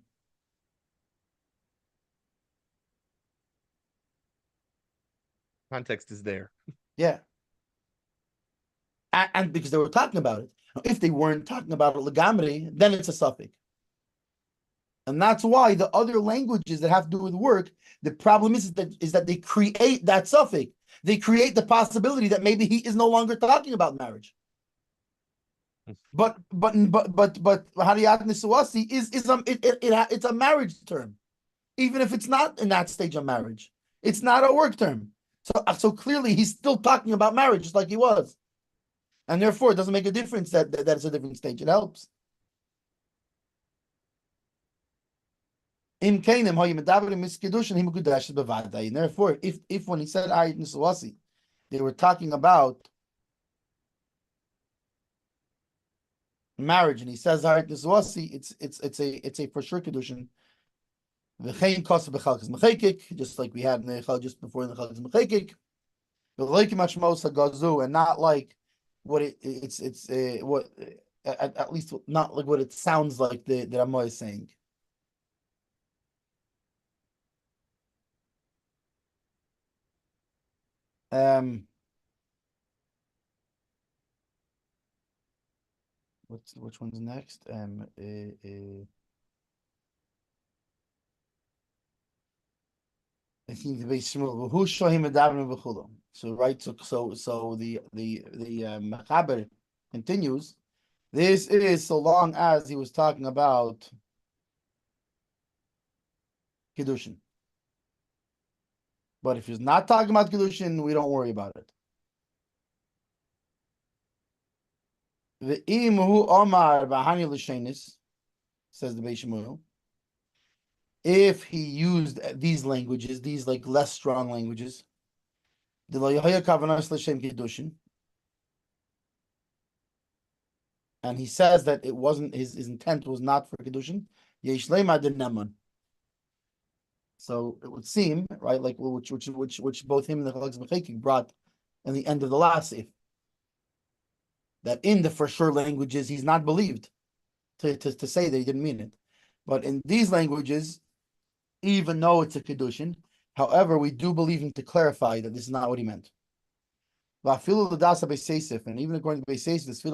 Context is there. Yeah. And because they were talking about it. If they weren't talking about it legamri, then it's a suffix. And that's why the other languages that have to do with work, the problem is that they create that suffix. They create the possibility that maybe he is no longer talking about marriage. But Hariyat Nisuasi it's a marriage term, even if it's not in that stage of marriage. It's not a work term. So clearly he's still talking about marriage just like he was. And therefore, it doesn't make a difference that it's a different stage. It helps. And therefore, if when he said Ayat Nisawasi, they were talking about marriage, and he says Ayat Nisawasi, it's a for sure Kiddushin. Just like we had in the just before in the Chalkas Mechekik, and not like what it's what at least not like what it sounds like that Ramah is saying. Which one's next? I think the base who show him a davening. So right, so the Mechaber continues. This is so long as he was talking about Kiddushin. But if he's not talking about Kiddushin, we don't worry about it. The Imhu Omar Bahani L'Shenis, says the Beis Shmuel, if he used these languages, these like less strong languages, the Lo Yahya Kavanas L'Shem Kiddushin, and he says that it wasn't his intent was not for Kiddushin, Yesh Leima Din Naman. So it would seem, right, like which both him and the Chalkas Mechekik brought in the end of the last if that in the for sure languages he's not believed to say that he didn't mean it. But in these languages, even though it's a Kiddushin, however, we do believe him to clarify that this is not what he meant. And even according to Beis Yosef,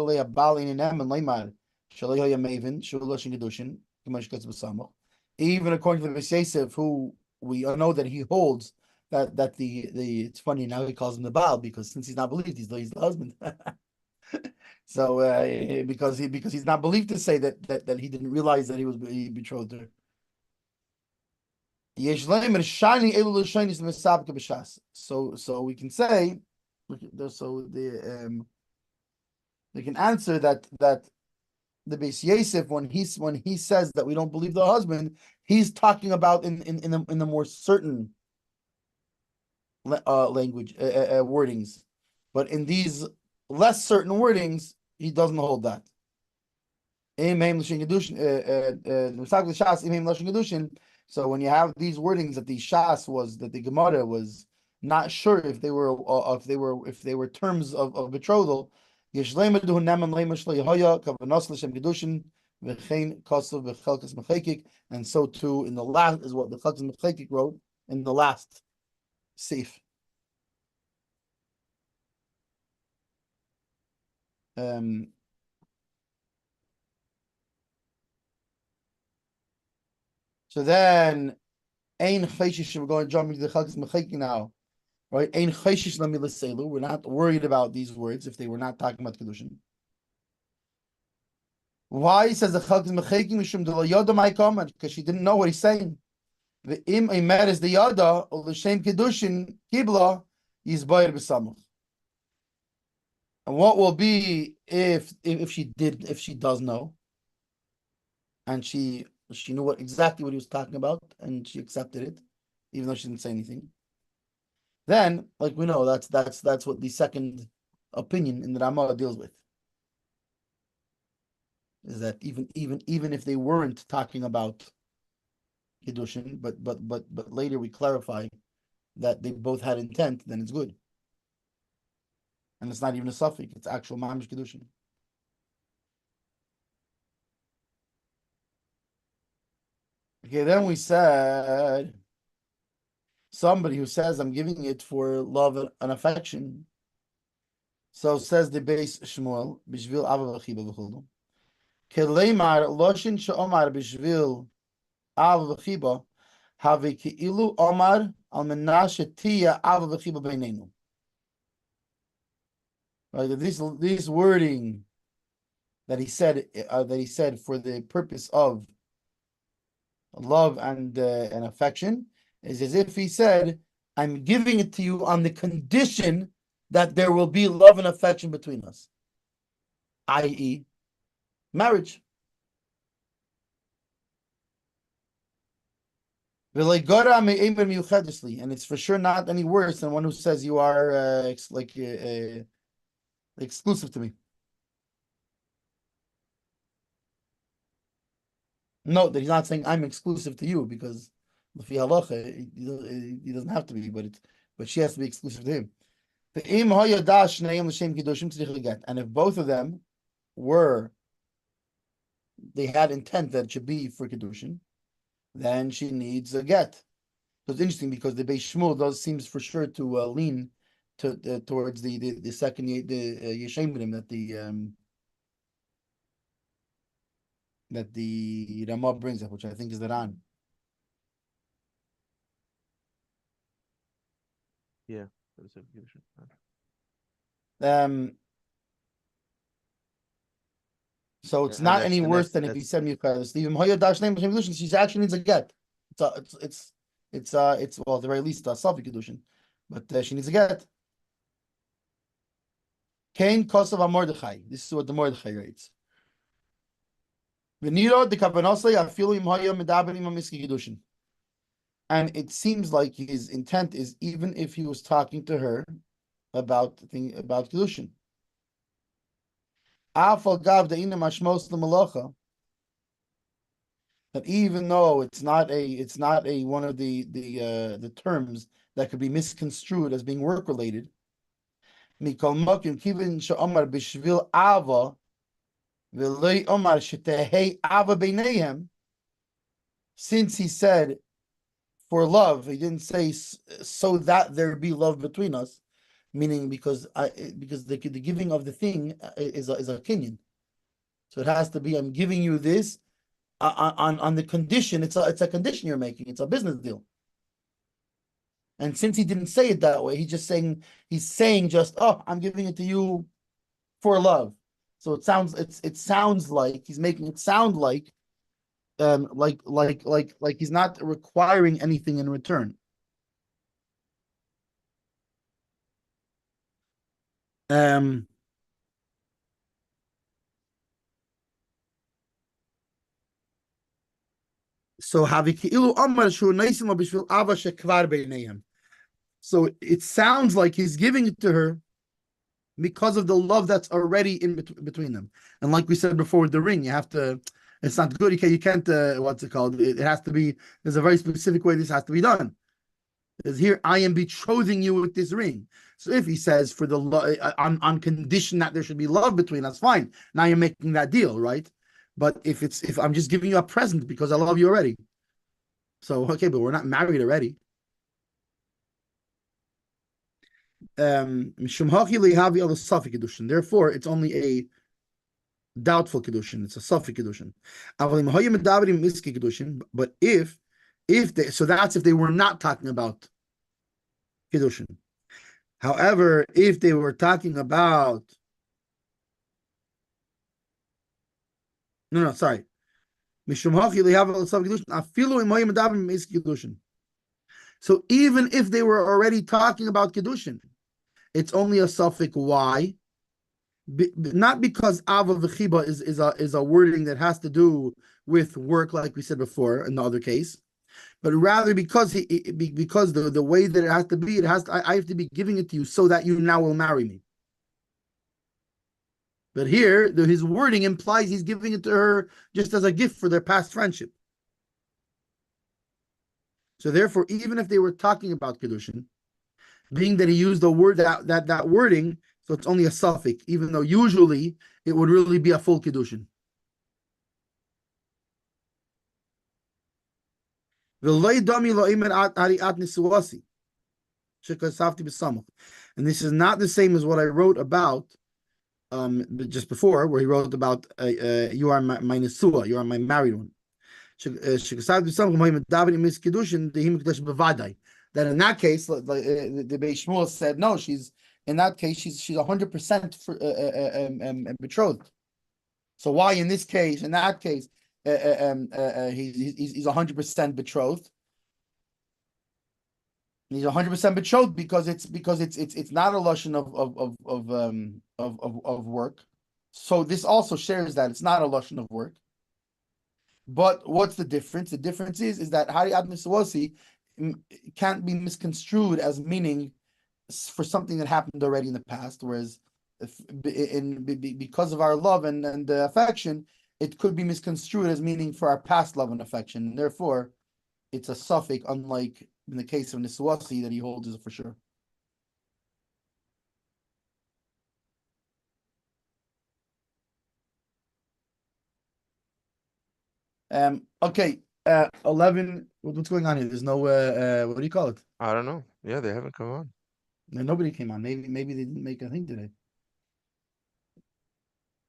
even according to the Beis Yosef, who we know that he holds that the it's funny now he calls him the Baal because since he's not believed, he's the husband. So because he's not believed to say that he didn't realize that he betrothed her. So we can say, so they can answer that the Beis Yosef when he says that we don't believe the husband, he's talking about in the more certain language wordings, but in these less certain wordings, he doesn't hold that. So when you have these wordings that the Shas was that the Gemara was not sure if they were terms of betrothal, and so too in the last is what the Chalkas Mechekik wrote in the last Seif. So then, Ein Chayshish, we're going to jump into the Chalkis Mecheki now, right? Ein Chayshish Lamila Selu. We're not worried about these words if they were not talking about Kiddushin. Why says the Chalkis Mecheki Mishum de Yodah my comment? Because she didn't know what he's saying. The Im Imer is the Yodah or the Shem Kiddushin Kibla is Bayr B'Samuch. And what will be if she does know, and she knew exactly what he was talking about, and she accepted it, even though she didn't say anything. Then, like we know, that's what the second opinion in the Ramah deals with. Is that even if they weren't talking about Kiddushin, but later we clarify that they both had intent, then it's good. And it's not even a suffix, it's actual Mamish Kiddushin. Okay, then we said somebody who says I'm giving it for love and affection. So says the base Shmuel, Bishvil Ava V'chiba V'chuldu. Keleimar Loshin She'omar Bishvil Ava V'chiba Havi Ki'ilu Omar Al Menashe Tia Ava V'chiba Beinenu. Right, this wording that he said for the purpose of love and affection is as if he said, I'm giving it to you on the condition that there will be love and affection between us, i.e., marriage. And it's for sure not any worse than one who says you are exclusive to me. Note that he's not saying I'm exclusive to you, because he doesn't have to be, but she has to be exclusive to him. And if both of them they had intent that it should be for Kiddushin, then she needs a get. So it's interesting because the Beis Shmuel seems for sure to lean towards the second Yeshayim that the Ramah brings up, which I think is the Ran. Yeah. So it's not any worse than if he said Miyukah. She actually needs a get. It's well, at the very least Safi Kiddushin, but she needs a get. Kain Kosav Mordechai. This is what the Mordechai writes. And it seems like his intent is even if he was talking to her about Kiddushin. That even though it's not a one of the terms that could be misconstrued as being work related. Since he said for love, he didn't say so that there be love between us, meaning because the giving of the thing is a kinyan, so it has to be I'm giving you this on the condition. It's a condition you're making. It's a business deal. And since he didn't say it that way, he's saying just I'm giving it to you for love. So it sounds like he's making it sound like he's not requiring anything in return. So it sounds like he's giving it to her because of the love that's already in between them. And like we said before with the ring, it's not good. You can't what's it called? It has to be, there's a very specific way this has to be done. Because here, I am betrothing you with this ring. So if he says for the on condition that there should be love between us, fine. Now you're making that deal, right? But if I'm just giving you a present because I love you already. So okay, but we're not married already. Therefore, it's only a doubtful Kiddushin. It's a Safek Kiddushin. But if they, so that's if they were not talking about Kiddushin. However, if they were talking about, no, sorry. So even if they were already talking about Kiddushin, it's only a suffix. Why? Not because Ava v'chiba is a wording that has to do with work, like we said before in the other case, but rather because because the way that it has to be, I have to be giving it to you so that you now will marry me. But here, his wording implies he's giving it to her just as a gift for their past friendship. So therefore, even if they were talking about Kiddushin, being that he used the word that wording, so it's only a suffix, even though usually it would really be a full Kiddushin. And this is not the same as what I wrote about just before, where he wrote about you are my nesua, you are my married one. That in that case, the Beis Shmuel said, no, she's 100% betrothed. So why in this case, in that case, he's 100% betrothed? He's 100% betrothed because it's not a lashon of work. So this also shares that it's not a lashon of work. But what's the difference? The difference is that Hari Ad Misawasi can't be misconstrued as meaning for something that happened already in the past, whereas because of our love and affection, it could be misconstrued as meaning for our past love and affection. And therefore, it's a suffix, unlike in the case of Niswasi that he holds is for sure. Okay. 11. What's going on here? There's no what do you call it? I don't know. Yeah, they haven't come on. No, nobody came on. Maybe they didn't make a thing today.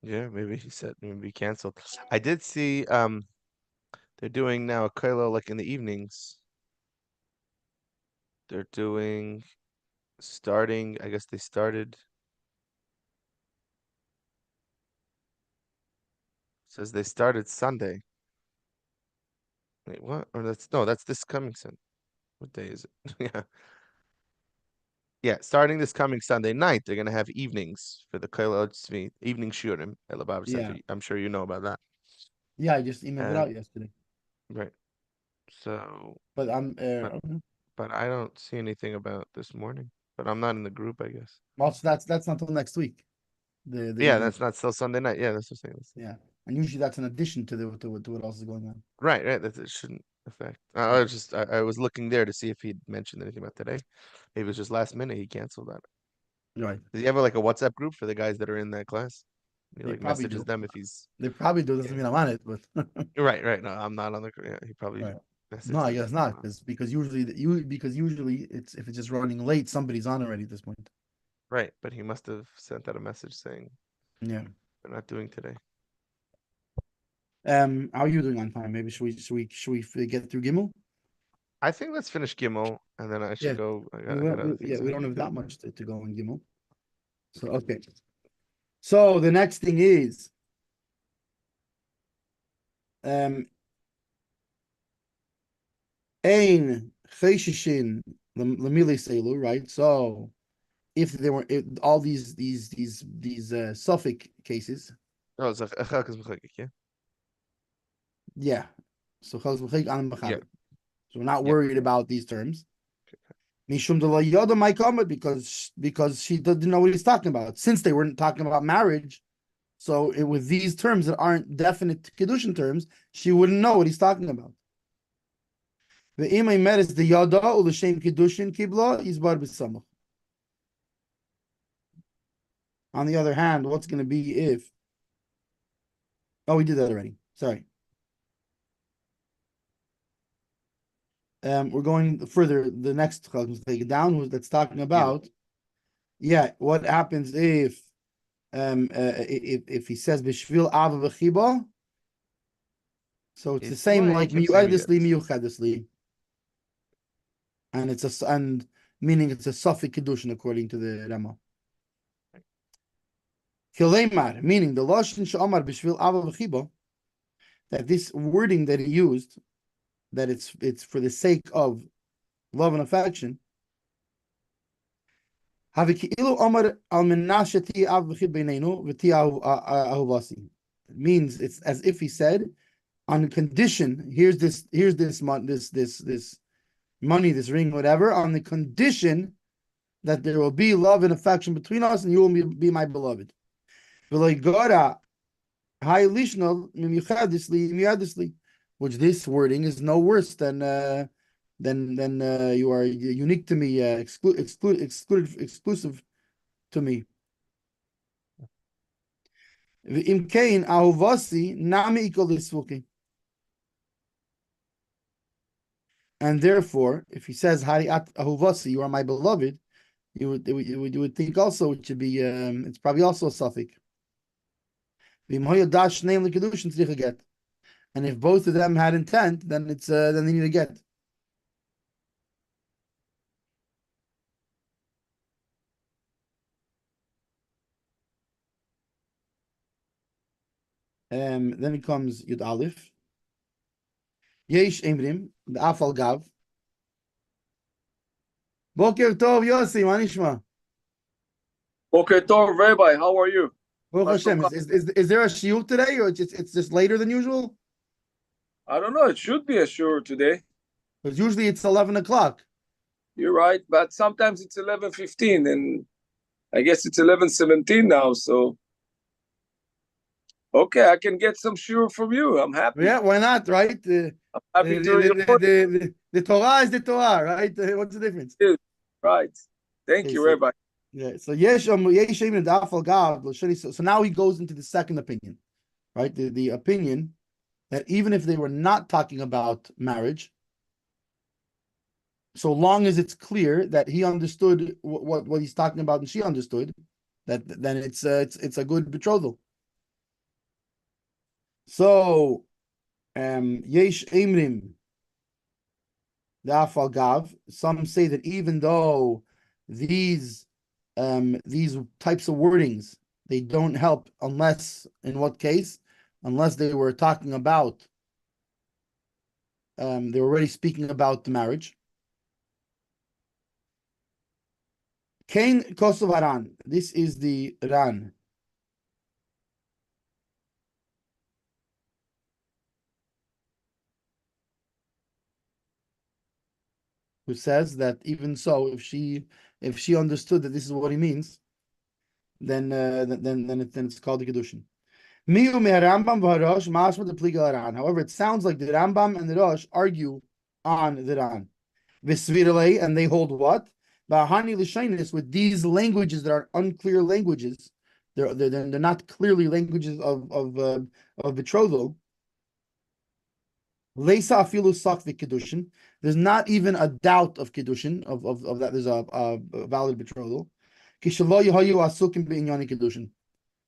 Yeah, maybe he said maybe canceled. I did see they're doing now a kollel like in the evenings. They're doing starting, I guess they started says they started Sunday. Wait, what? Or that's this coming Sunday. What day is it? Yeah. Yeah, starting this coming Sunday night, they're gonna have evenings for the Kollel Eretz Hatzvi, evening shurim at Rebbe Yeah. Center. I'm sure you know about that. Yeah, I just emailed it And out yesterday. right. So, But I'm but okay. but I don't see anything about this morning. But I'm not in the group, I guess. Well, so that's not until next week. The Yeah, evening. that's not still Sunday night. Yeah, that's what I'm saying. Yeah. And usually that's an addition to what else is going on. Right, right. That it shouldn't affect. Yeah. I was looking there to see if he'd mentioned anything about today. Maybe it was just last minute he canceled that. Right. Does he have like a WhatsApp group for the guys that are in that class? He They like probably messages do. them if he's They probably do. yeah. Doesn't mean I'm on it, but Right, right. No, I'm not on the. Yeah, he probably right. No, I messages guess them. not. Because usually it's if it's just running late, somebody's on already at this point. Right, but he must have sent out a message saying Yeah. they're not doing today. How are you doing on time? Maybe should we get through Gimel? I think let's finish Gimel and then I should Yeah. go. I got other things I We have don't to have do. that much to go in Gimel. So okay. So the next thing is Ein Cheshishin Lamile Selu, right? So if there were all these suffix cases, Oh, it's yeah. yeah. So Yeah. so we're not Yeah. worried about these terms. Mishum de la Yodah might come because she didn't know what he's talking about. Since they weren't talking about marriage, so with these terms that aren't definite Kiddushin terms, she wouldn't know what he's talking about. The imay met is the Yodah or the Shem Kiddushin Kibla is bar b'samach. On the other hand, what's going to be if? Oh, we did that already. Sorry. We're going further. The next take it down that's talking Gimel. about Yeah, what happens if he says b'shvil ava v'chiba? So it's the same like miyuadisli miyuchadisli, and meaning it's a suffix Kiddushin according to the Rama. Kilemar, meaning the lashon she'amar b'shvil ava v'chiba, that this wording that he used, that it's for the sake of love and affection. It means it's as if he said, on condition, here's this money, this ring, whatever, on the condition that there will be love and affection between us, and you will be my beloved. Which this wording is no worse than you are unique to me, exclusive to me. And therefore, if he says Hariat Ahuvasi, you are my beloved, you would think also it should be it's probably also a suffix. And if both of them had intent, then it's then they need a get. Then it comes Yud Aleph. Yesh Emrim, the Afal Gav. Boker Tov Yossi, Manishma. Boker Tov, Rabbi, how are you? Baruch Hashem. Is there a shiur today, or it's just later than usual? I don't know. It should be a shiur today. Because usually it's 11 o'clock. You're right, but sometimes it's 11:15, and I guess it's 11:17 now. So, okay, I can get some shiur from you. I'm happy. Yeah, why not, right? I'm happy to the Torah is the Torah, right? What's the difference? Right. Thank you, Rabbi. Yeah. So so now he goes into the second opinion, right? The opinion that even if they were not talking about marriage, so long as it's clear that he understood what he's talking about and she understood, that then it's a good betrothal. So, yesh emrim da'afal gav. Some say that even though these types of wordings, they don't help unless, in what case? Unless they were talking about, they were already speaking about the marriage. Kain Kosov Haran. This is the Ran. Who says that even so, if she understood that this is what he means, then it's called the Kiddushin. However, it sounds like the Rambam and the Rosh argue on the Ran. And they hold what? With these languages that are unclear languages, they're not clearly languages of betrothal. There's not even a doubt of Kiddushin, of that there's a valid betrothal.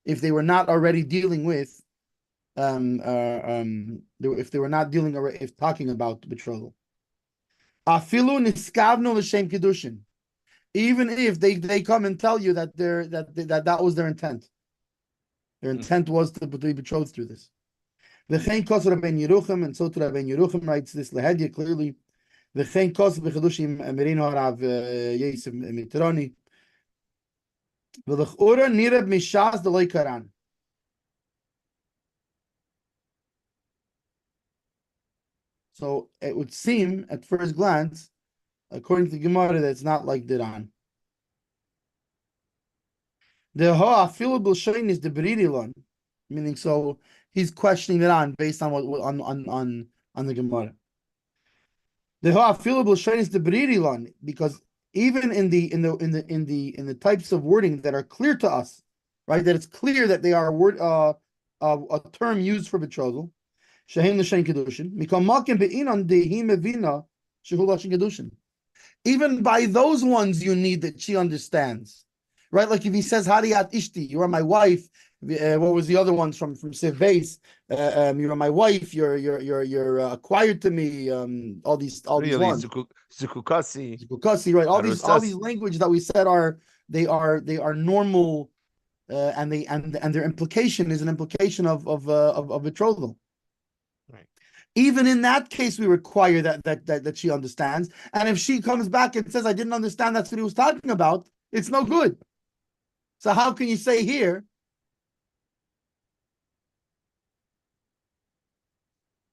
If they were not already dealing with, if they were not dealing already, if talking about betrothal. Even if they come and tell you that that was their intent. Their intent was to be betrothed through this. V'chein kos Rabbi Yerucham, and so to Rabbi Yerucham writes this lehedya clearly. V'chein kos b'chedushim merino Rav Yosef Mitroni. V'lechura nirab mishas d'loi karan. So it would seem at first glance, according to the Gemara, that it's not like Diran. The ha'afilu b'lshein is the beridilon, meaning so he's questioning it on based on what on the Gemara. The ha'afilu b'lshein is the beridilon, because even in the types of wording that are clear to us, right, that it's clear that they are a term used for betrothal. Shehem l'shen Kiddushin. Mikol makim be'inon dehi mevina shehu l'shen Kiddushin. Even by those ones, you need that she understands right? Like if he says Hariyat Ishti, you are my wife. What was the other ones from Siv Beis? You are my wife. You're acquired to me. All these Really, ones. Zukukasi. Zukukasi, right? All these Arusas. language that we said are normal, and their implication is an implication of betrothal. Right. Even in that case, we require that she understands. And if she comes back and says, "I didn't understand that's what he was talking about," it's no good. So how can you say here?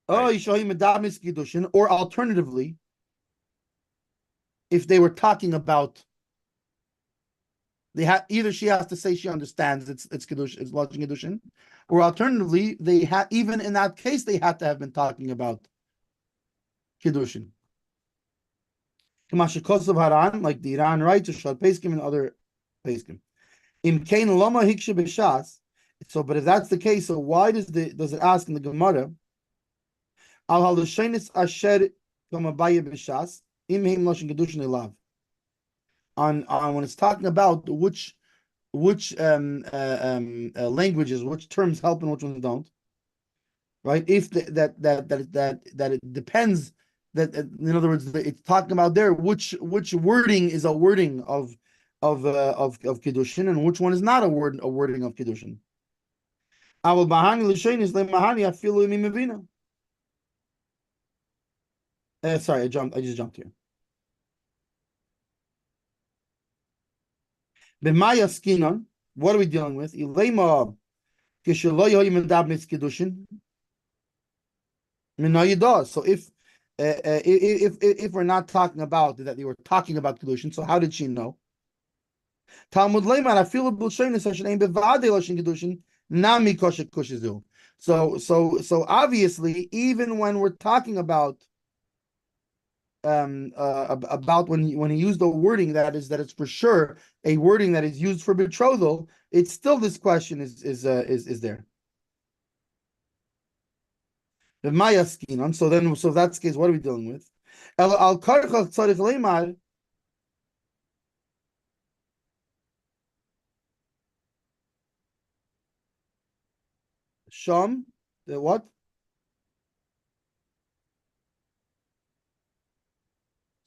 Oh, Right. you show him a damis kiddushin, or alternatively, if they were talking about, either she has to say she understands it's kiddushin, it's lodging kiddushin, or alternatively, even in that case they had to have been talking about kiddushin. Kamashikosov Haran, like the Iran writes, or Shad Peskim and other Peskim. Im Kain Lama Hiksha B'Shas. So, but if that's the case, so why does it ask in the Gemara? Al Halushenis Asher Kamabaya B'Shas Im Heim Lashon Kedushin Elav. On when it's talking about which languages, which terms help and which ones don't, right? If that it depends. That in other words, it's talking about there which wording is a wording of kiddushin and which one is not a wording of kiddushin. Aval bahani l'shein is lemahani afilu imimavina. Sorry, I just jumped here. B'maya skinon, what are we dealing with? Ilema kishelo yoyim medabnis kiddushin. Yodah. So if we're not talking about that, they were talking about Kiddushin, so how did she know? Talmud Leiman, I feel a b'lshenis hashem bevadei loshin Kiddushin nami kosher kushizu. So obviously, even when we're talking about when he used the wording that it's for sure a wording that is used for betrothal, it's still this question is there. The Maya skinon. So if that's the case, what are we dealing with? Al karchach tzarich leimar. Sham, the what?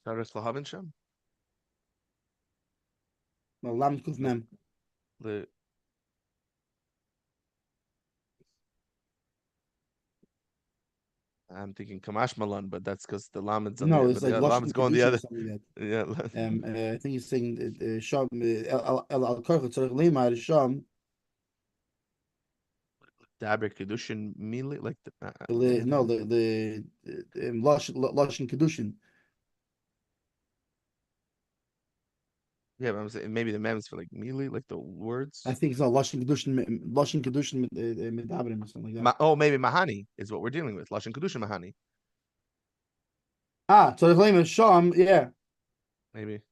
Saras Lahavin Sham. No, lam kuf mem. I'm thinking Kamash Malan, but that's because the Laman's on No, the it's like Laman's lashon going the kedushin or other. something like that. Yeah. I think he's saying sham al karchach tzarich leimar sham. Dabra Kiddushin Mili, like No, the lashon kedushin. Yeah, but I'm saying maybe the mems for like Mili, like the words. I think it's not lashon kedushin medabrim or something like that. Maybe Mahani is what we're dealing with. Lashon Kiddushin Mahani. Tzarich leimar sham. Yeah, Maybe.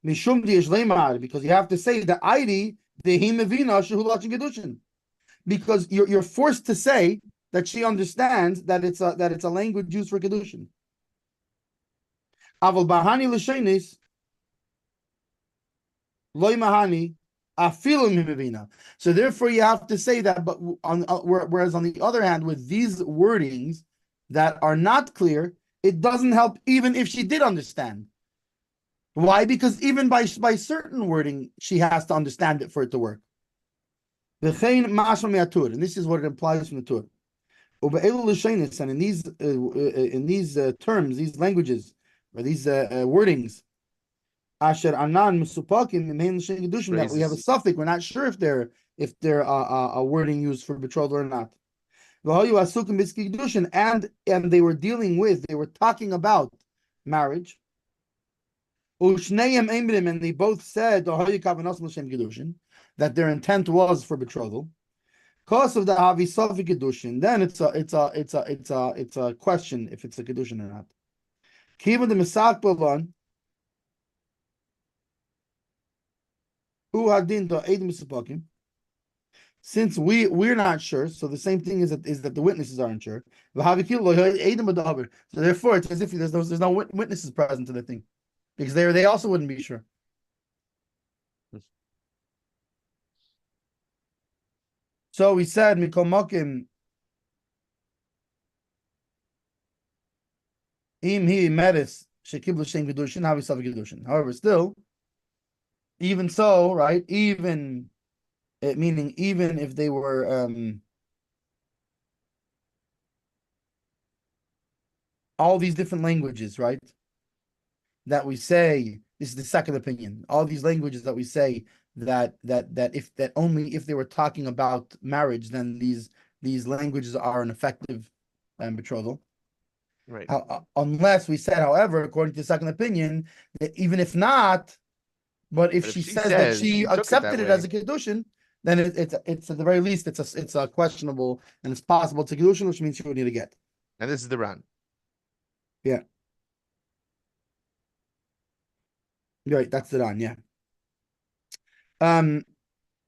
Mishum diyesh leimar, because you have to say the Aidi dehi mevina shehu lashon kedushin, because you're forced to say that she understands that it's a language used for kedushin. Aval bahani l'shenis loy mahani afilu mevina. So therefore, you have to say that. But whereas on the other hand, with these wordings that are not clear, it doesn't help even if she did understand. Why? Because even by certain wording, she has to understand it for it to work. And this is what it implies from the Torah. And in these terms, these languages, or these wordings, that we have a suffix, we're not sure if they're a wording used for betrothal or not. And they were talking about marriage. And they both said that their intent was for betrothal. Because of the Avisafi Kiddushin, then it's a question if it's a Kiddushin or not. Kiva the Misak Bavan, Hadin to Eid Misapakim. Since we're not sure, so the same thing is that the witnesses aren't sure. So therefore, it's as if there's no witnesses present to the thing, because they also wouldn't be sure. So we said Mikol Mokim Im Hi Meres Shekiblu Shem Kiddushin Havi Sav Kiddushin. However, still, even so, right? Even meaning even if they were all these different languages, right? That we say, this is the second opinion. All these languages that we say that only if they were talking about marriage, then these languages are an effective betrothal. Right. Unless we said, however, according to the second opinion, that even if not, but if But if she she says that says she she took it that accepted it as way, a Kiddushin, then it's at the very least it's a questionable, and it's possible to Kiddushin, which means she would need to get. and this is the Ran. Yeah. Right, that's the Ran, yeah.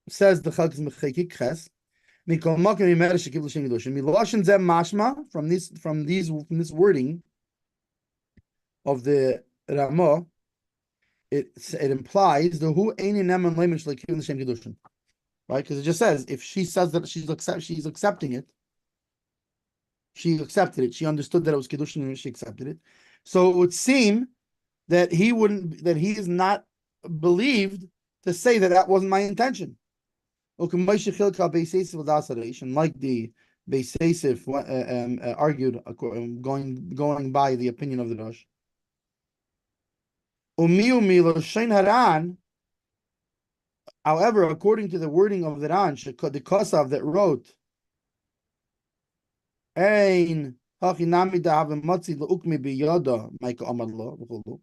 Says the Chalkes Mechekik Ches, Mikol Mokim Imer Shekiblu Shem Kiddushin. Miloshin Zem Mashma, from this wording of the Ramah, it implies the who Eini Neman Leimen Shekiblu Shem Kiddushin. Right? Because it just says if she says that she's accepting it, she accepted it. She understood that it was Kiddushin and she accepted it. So it would seem that he is not believed to say that that wasn't my intention. And like the Beis Yosef argued, going by the opinion of the Rosh. However, according to the wording of the Ran, the Kosav that wrote, Ein hachinami dahav matzi leukmi biyodah, Micah Amar lo v'chulu.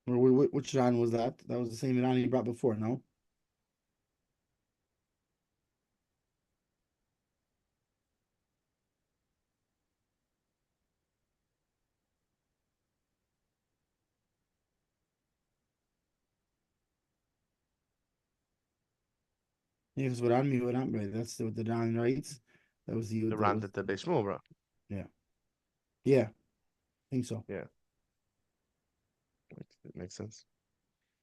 Which Ran was that? That was the same Ran he brought before, no? Yes, Ran, that's what the Ran writes. That was The Ran that the Shmuel bro. Yeah. Yeah, I think so. Yeah. It makes sense.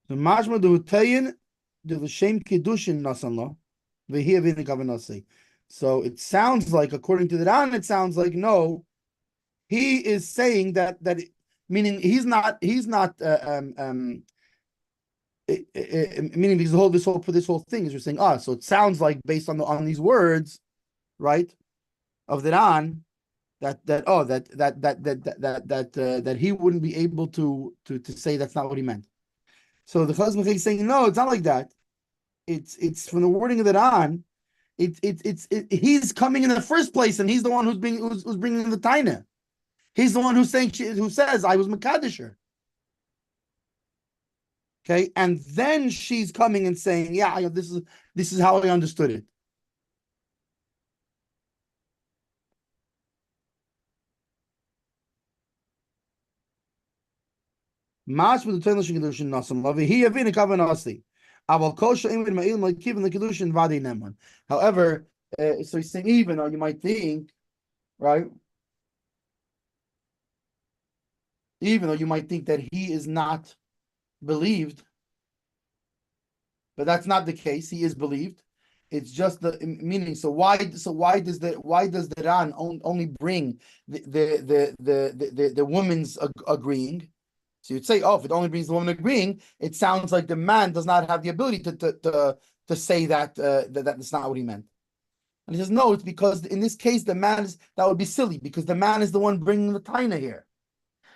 So Mashma the Hutayin the L'Shem Kiddushin Nasan Lo V'hi Avinu Kavanasi. So it sounds like, according to the Ran, it sounds like no, he is saying that meaning he's not meaning because this whole thing is you're saying so it sounds like based on these words, right, of the Ran, that he wouldn't be able to say that's not what he meant. So the Chazal is saying no, it's not like that. It's from the wording of the Ran. He's coming in the first place, and he's the one who's bringing the taina. He's the one who says I was Makadisher. Okay, and then she's coming and saying, yeah, this is how I understood it. Mas with the Kiddushin Nasam Lavi, he having a kavanasi. Aval kosher imin ma'il ma'kiv in the Kiddushin vadi neman. However, so he's saying even, or you might think, right? Even though you might think that he is not believed, but that's not the case. He is believed. It's just the meaning. So why does the Ran only bring the woman's agreeing? So you'd say, if it only brings the woman agreeing, it sounds like the man does not have the ability to say that that's not what he meant. And he says, no, it's because in this case that would be silly because the man is the one bringing the taina here.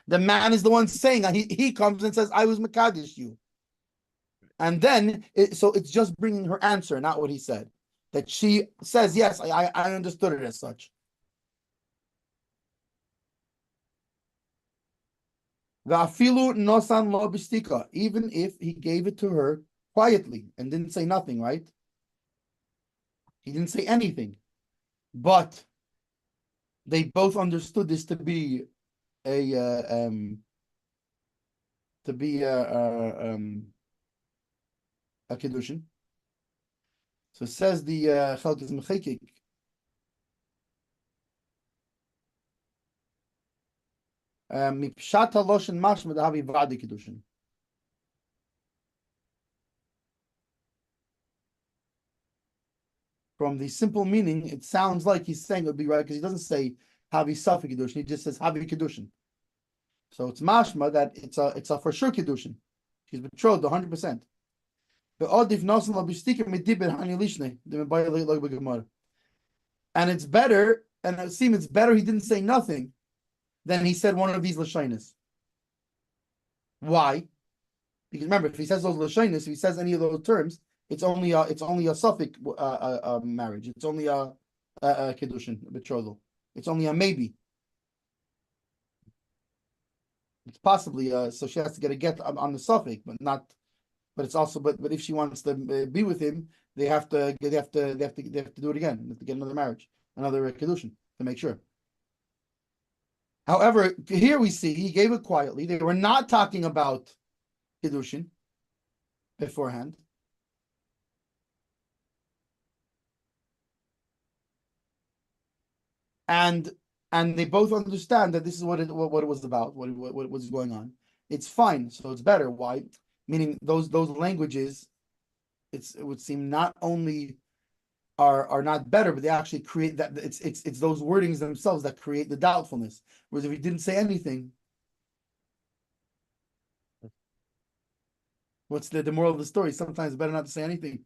The man is the one saying, he comes and says, I was Makadish you. And then, so it's just bringing her answer, not what he said. That she says, yes, I understood it as such. Va'afilu nosan lo b'stika, even if he gave it to her quietly and didn't say nothing, right? He didn't say anything. But they both understood this to be a Kiddushin. So it says the Chalkes Mechekik. Mipshat haloshin mashma dahavi vadi Kiddushin. from the simple meaning, it sounds like he's saying it would be right because he doesn't say Havi Safi Kiddushin. He just says Havi Kiddushin. So it's mashma that it's a for sure Kiddushin. She's betrothed 100%. And it's better, and it seems it's better he didn't say nothing than he said one of these lashonos. Why? Because remember, if he says those lashonos, if he says any of those terms, it's only a suffix marriage. It's only a kiddushin, a betrothal. It's only a maybe. It's possibly so she has to get a get on the suffix, but not. But it's also but if she wants to be with him, they have to do it again. They have to get another marriage, another kiddushin to make sure. However, here we see he gave it quietly. They were not talking about kiddushin beforehand. And they both understand that this is what it was about, what was going on. It's fine, so it's better. Why? Meaning those languages, it would seem not only are not better, but they actually create that. It's those wordings themselves that create the doubtfulness. Whereas if he didn't say anything, what's the moral of the story? Sometimes it's better not to say anything.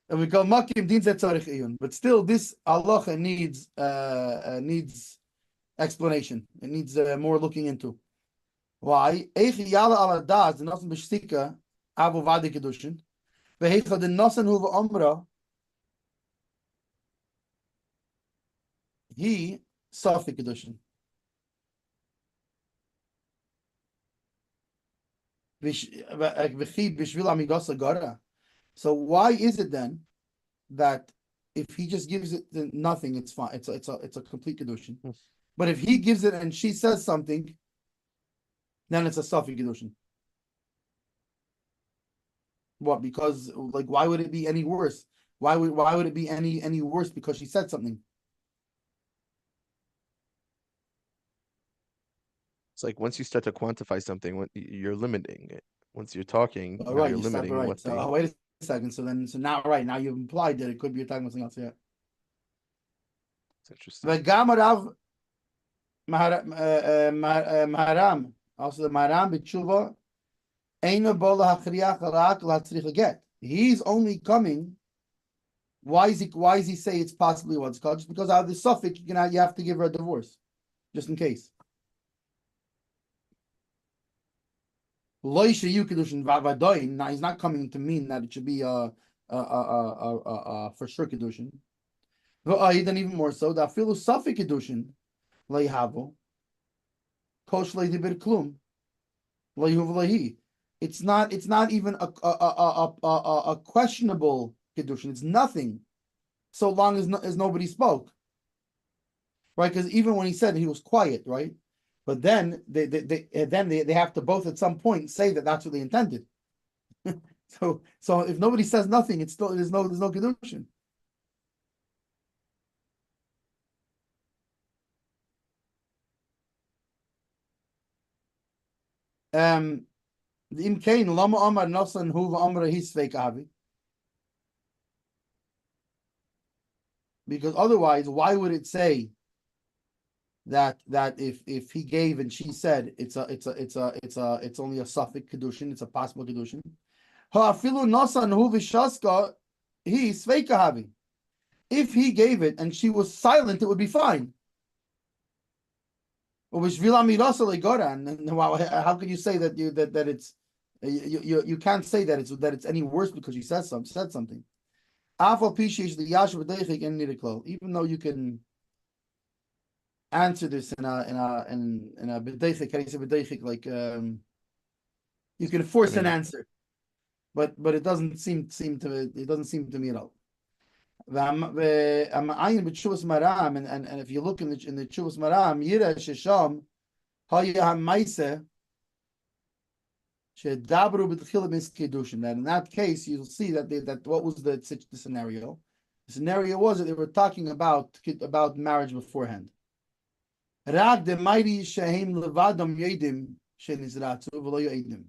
And we call makim din tzarich iyun, but still this halacha needs explanation. It needs more looking into. Why? Eich yala ala das the nasan b'shtika avu vadi kiddushin, v'heicha the nasan hu v'amra he safi kiddushin. V'chi b'shvil amigasa gara. So why is it then that if he just gives it nothing, it's fine. It's a complete kiddushin. But if he gives it and she says something, then it's a safi kiddushin. What? Because why would it be any worse? Why would it be any worse because she said something? It's like once you start to quantify something, you're limiting it. Once you're talking, Right, you're limiting right. what So wait a second. So now you've implied that it could be you're talking about something else. Yeah. It's interesting. Maharam, also the Maharam b'tshuva, eino bo lahachriach rak latzrich get. He's only coming. Why is he say it's possibly what's called? Just because out of the suffix you have to give her a divorce, just in case. Now he's not coming to mean that it should be a for sure kiddushin. Then even more so, that philosophic kiddushin leihavo kosh leidibir klum leihuv leihi. It's not even a questionable kiddushin. It's nothing, so long as nobody spoke, right? Because even when he said he was quiet, right? But then they have to both at some point say that that's what they intended. so if nobody says nothing, it's still there's no kiddushin. The imkain lama amar nasan hu amra his fake avi. Because otherwise, why would it say that if he gave and she said it's only a suffix kiddushin, it's a possible kiddushin. Ha'afilu nasan hu v'shaska he sveika havi. If he gave it and she was silent, it would be fine. And how can you say that it's you can't say that it's any worse because she said something. Even though you can answer this in a b'deichik, can you say b'deichik, like you can force an answer, but it doesn't seem to me at all. And if you look in the Chuvas Maram, Yira Shesham Haya HaMaise Shedabru B'Tchila Mis Kiddushin. That in that case, you'll see that what was the scenario? The scenario was that they were talking about marriage beforehand. Rag the mighty Shehem Levadam Yedim Shenizratu V'lo Yedim.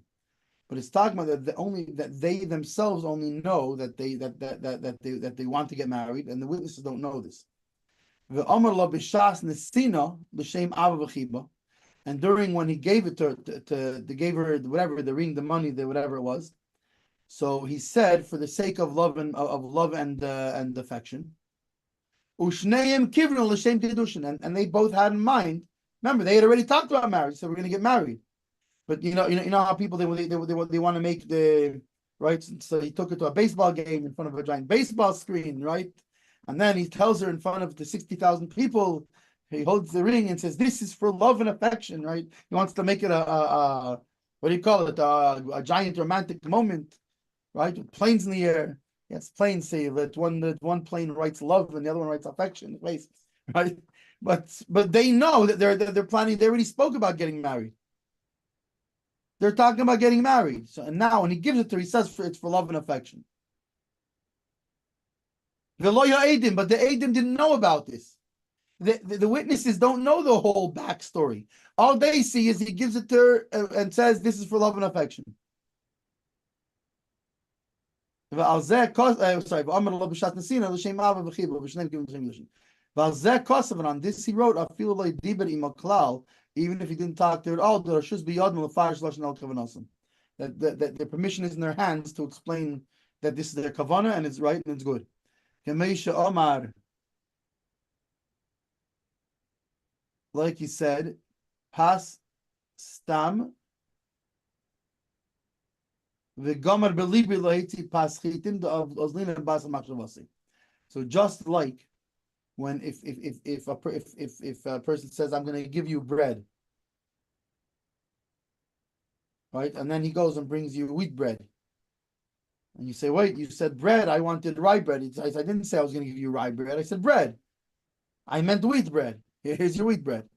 but it's talking about that they themselves only know that they want to get married, and the witnesses don't know this. And during when he gave it to gave her whatever, the ring, the money, the whatever it was, so he said, for the sake of love and affection. Ushneim kivnu l'shem kiddushin, and they both had in mind. Remember, they had already talked about marriage, so we're going to get married. But you know how people they want to make the right. So he took her to a baseball game in front of a giant baseball screen, right? And then he tells her in front of the 60,000 people, he holds the ring and says, "This is for love and affection," right? He wants to make it a what do you call it? A giant romantic moment, right? With planes in the air. Yes, planes say that one plane writes love and the other one writes affection, right? But they know that they're planning. They already spoke about getting married. They're talking about getting married. So, and now when he gives it to her, he says it's for love and affection. The lawyer Eidim, but the Eidim didn't know about this. The witnesses don't know the whole backstory. All they see is he gives it to her and says this is for love and affection. On this he wrote, even if he didn't talk to it all, that the permission is in their hands to explain that this is their kavanah and it's right and it's good. Like he said, pas stam so just like when if a person says, "I'm going to give you bread," right, and then he goes and brings you wheat bread, and you say, "Wait, you said bread. I wanted rye bread." I didn't say I was going to give you rye bread. I said bread. I meant wheat bread. Here's your wheat bread,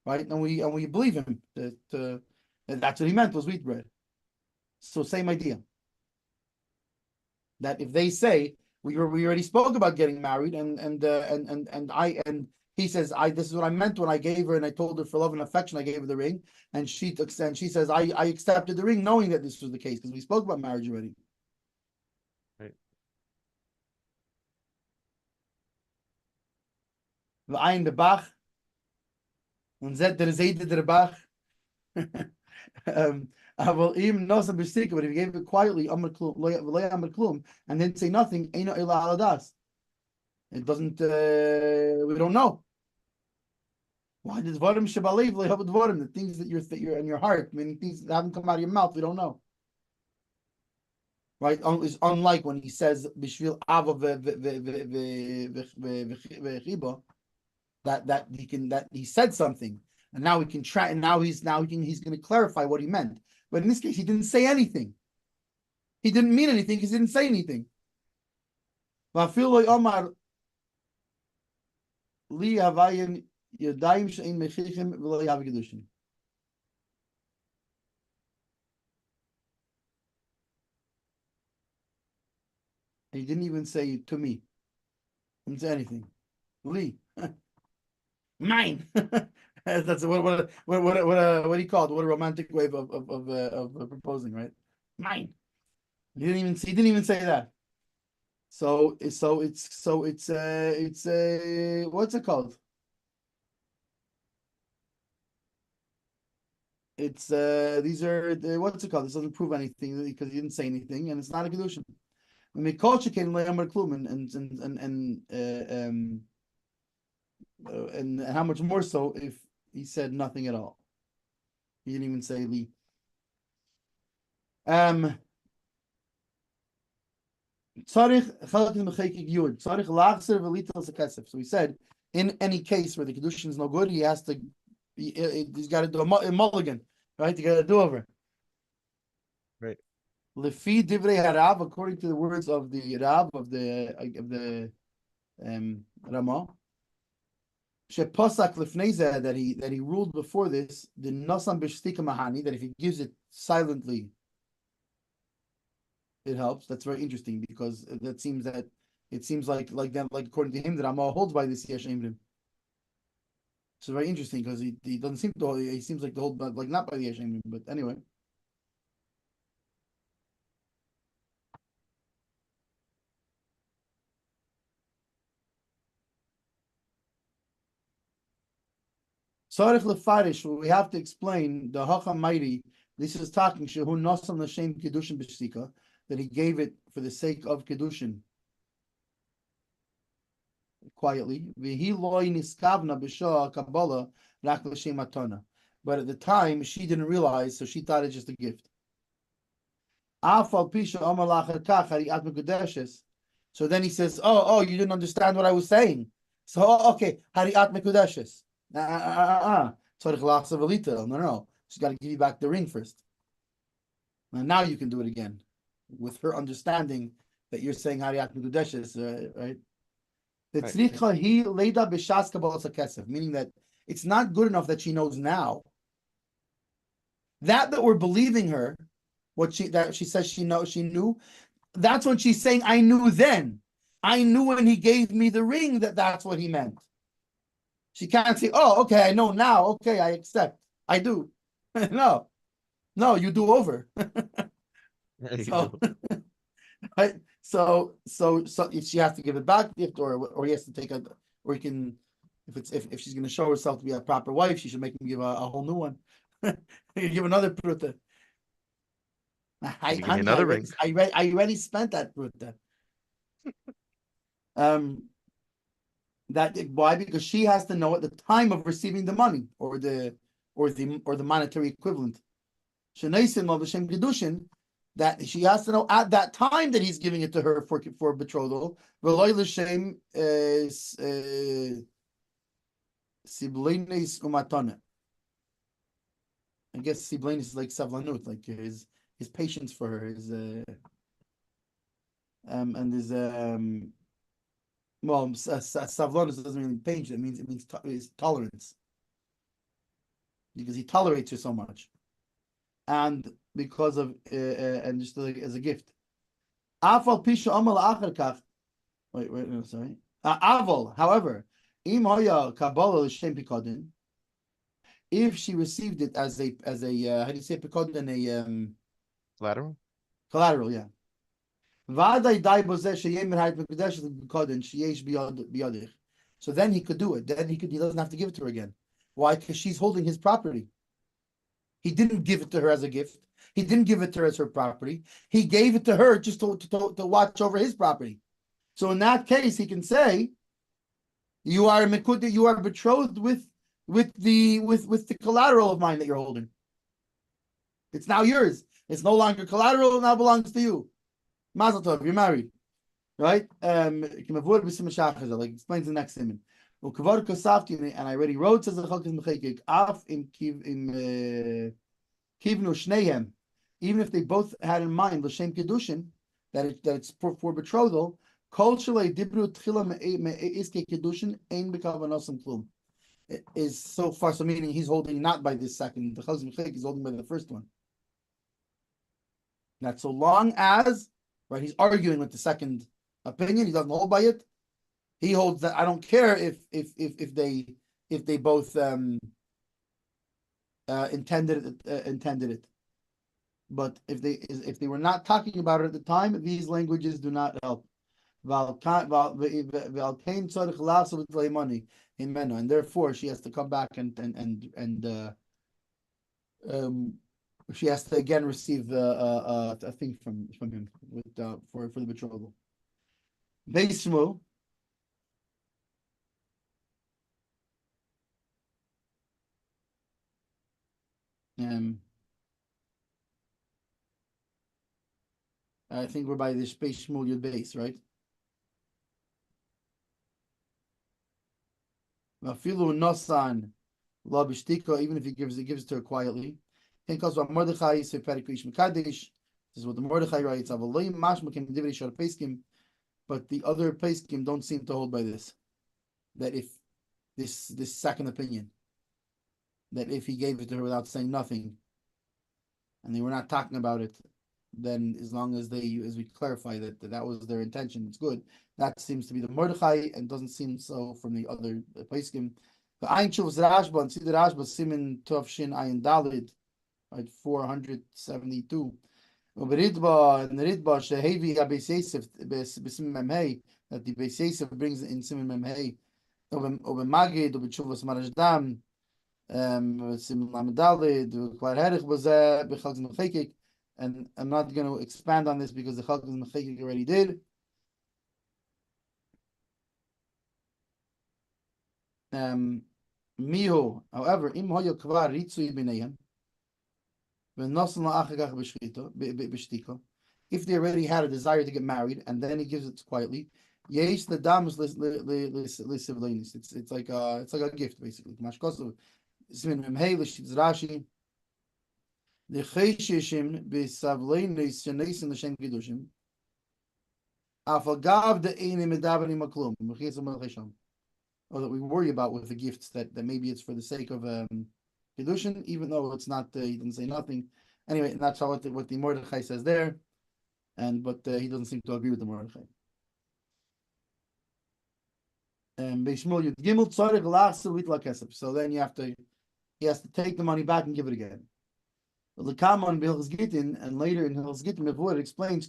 right? And we believe him that that's what he meant was wheat bread. So same idea. That if they say we already spoke about getting married, and he says this is what I meant when I gave her and I told her for love and affection I gave her the ring, and she says I accepted the ring knowing that this was the case because we spoke about marriage already. Right. V'ayin bebach und zet der Zeide der Bach. But if you gave it quietly, and then say nothing, it doesn't. We don't know. Why did the things that you're in your heart, meaning things that haven't come out of your mouth, we don't know. Right? It's unlike when he says b'shvil ava that he said something, and now we can try, and now he's going to clarify what he meant. But in this case, he didn't say anything. He didn't mean anything because he didn't say anything. I feel like Omar li havayin yadayim she'in mechichim v'lo yav Kiddushin. He didn't even say to me. He didn't say anything. Li, mine. That's what he called. What a romantic way of proposing, right? Mine. He didn't even say that. So it's what's it called? It's these are what's it called? This doesn't prove anything because he didn't say anything, and it's not a Kiddushin. When the culture came and how much more so if he said nothing at all. He didn't even say li. So he said, in any case where the Kiddushin is no good, he's got to do a mulligan, right? You got to do over. Right. Lefi divrei harav, according to the words of the Rab of the Ramah, sheposak lefnei that he ruled before this, the nosam b'shtika mahani, that if he gives it silently, it helps. That's very interesting because it seems like according to him that Ramah holds by this yesh emrim. So very interesting because he doesn't seem to. He seems like the hold like not by the yesh emrim, but anyway. Tzarich lefarish, we have to explain the Hacham Mighty. This is talking shehu nosam l'shem Kiddushin b'shtika, that he gave it for the sake of Kiddushin. Quietly, v'hi loy niskavna b'shah kabbalah rak l'shem matana. But at the time, she didn't realize, so she thought it's just a gift. Afal pisha amar lachar kach hariat mekudeshes. So then he says, oh, you didn't understand what I was saying. So, okay, hariat mekudeshes. No. She's got to give you back the ring first. And now you can do it again with her understanding that you're saying Hariat Mekudeshes, right? The tzricha he leida b'shas kabbalas hakesef, meaning that it's not good enough that she knows now. That we're believing her, that she says she knew. That's when she's saying, I knew then. I knew when he gave me the ring that's what he meant. She can't say, oh, okay, I know now. Okay, I accept. I do. No, you do over. So, right? So if she has to give it back, or he has to take or he can, if she's going to show herself to be a proper wife, she should make him give a whole new one. Give another pruta. Give me another ring. I already spent that pruta. That why? Because she has to know at the time of receiving the money or the monetary equivalent. Kiddushin, that she has to know at that time that he's giving it to her for betrothal. I guess siblein is like savlanut, like his patience for her, and his well, savlanus doesn't mean patience. It means tolerance, because he tolerates her so much, and because of and just like, as a gift. Afal pisha amal achar kach. Wait, no, sorry. Aval, however, im hoya kabbalah l'shem pikodin. If she received it as a how do you say pikodin, a collateral, yeah. So then he could do it. Then he doesn't have to give it to her again. Why? Because she's holding his property. He didn't give it to her as a gift. He didn't give it to her as her property. He gave it to her just to watch over his property. So in that case, he can say, you are betrothed with the collateral of mine that you're holding. It's now yours. It's no longer collateral. It now belongs to you. Mazel tov, you're married, right? Like explains the next siman. And I already wrote, says the Chalkas Mechekek, af im kivnu shnehem, even if they both had in mind l'shem Kiddushin, that it's for betrothal. Kol shalei dibru tchila me'iske Kiddushin ein b'kavanosam klum. Is so far, so meaning he's holding not by this second. The Chalkas Mechekek is holding by the first one. That so long as, right, he's arguing with the second opinion, he doesn't hold by it. He holds that I don't care if they both intended it, but if they were not talking about it at the time, these languages do not help. And therefore she has to come back and she has to again receive a thing from him for the betrothal. Beis Shmuel. I think we're by the Beis Shmuel Yud Beis, right? Mafilu nosan la b'shtika, even if he gives it to her quietly. Think also about Mordechai, so Perikrish Mekadesh. This is what the Mordechai writes. But the other Peskim don't seem to hold by this. That if this second opinion, that if he gave it to her without saying nothing, and they were not talking about it, then as long as we clarify that was their intention, it's good. That seems to be the Mordechai, and doesn't seem so from the other Peskim. The Ein Shuvas Rashba and Siddur Rashba Simin Tov Shin Ayin Dalid, right, 472. Uberidba and Ridba Shehevi HaBeis Yosef B'Simin Memhei, that the Beis Yosef brings in Simin Memhei. Ubemagid Ubechuvas Marajdam. Sim Lamed Daled, Kvar Herich was B'Chalkes Mechekik, and I'm not going to expand on this because the Chalkes Mechekik already did. Miho, however, Im Hoyo Kvar Ritzui B'Neyan, V'Nosan La'achagach B'Shtika, if they already had a desire to get married and then he gives it quietly, Yesh the Damas Lisivlanis. It's like a gift basically. Mashkosu Simin Memhei Lishitz Rashi. The Cheshishim B'Savlanis Shenesin L'Shem Kiddushin. Afagav the Einim Medaverim Maklum. Mechizam Melchesham. Or that we worry about with the gifts that maybe it's for the sake of Kiddushin, even though it's not. He didn't say nothing. Anyway, and that's how what the Mordechai says there. But he doesn't seem to agree with the Mordechai. So then he has to take the money back and give it again. And later in Hilchos Gittin, it explains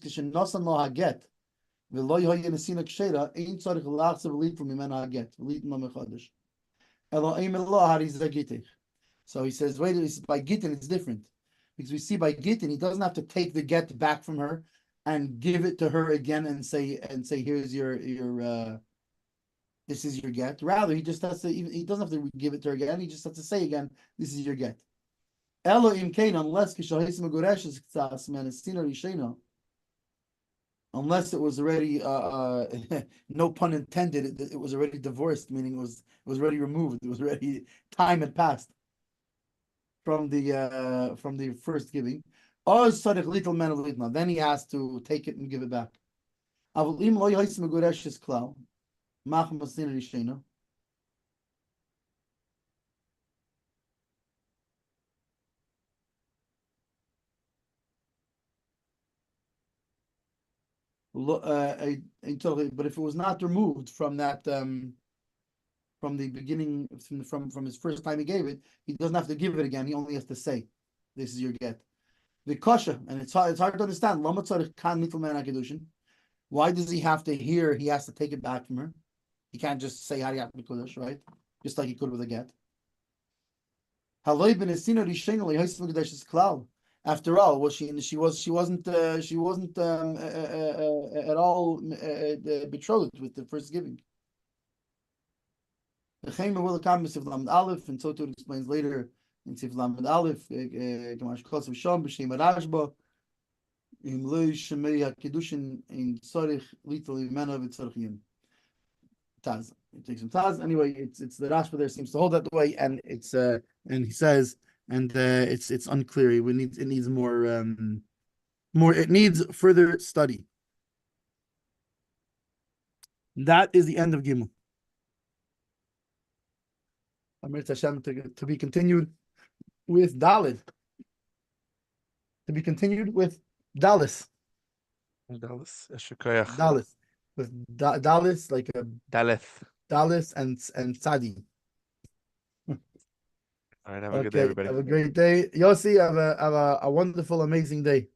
so he says, wait, by Gittin it's different. Because we see by Gittin, he doesn't have to take the get back from her and give it to her again and say here's your this is your get. Rather, he just has to. He doesn't have to give it to her again. He just has to say again, this is your get. Elohim Kain, unless unless it was already no pun intended, it was already divorced, meaning it was already removed. It was already, time had passed from the first giving. Then he has to take it and give it back. But if it was not removed from that from the beginning, from his first time he gave it, he doesn't have to give it again. He only has to say, "This is your get." The kasha, and it's hard to understand. Why does he have to hear? He has to take it back from her. He can't just say Hariyat Mikudash, right? Just like he could with a get. After all, she wasn't at all betrothed with the first giving. The Chayma will come in Sif Lamed Aleph, and so too it explains later in Sif Lamed Aleph. Kamash Kosev Shom b'Shem Rashba im Lo Shemei HaKiddushin in Tzorich Lital Imena v'Tzorich Taz. It takes some Taz. Anyway, it's the Rashba there seems to hold that way, and it's and he says, and it's unclear. It needs more it needs further study. That is the end of Gimel. Amir Hashem to be continued with Dalid. To be continued with Dallas. Dallas. Dallas. With Dallas, like a Dallas and Sadi. All right, have a good day, everybody. Have a great day. Yossi, have a wonderful, amazing day.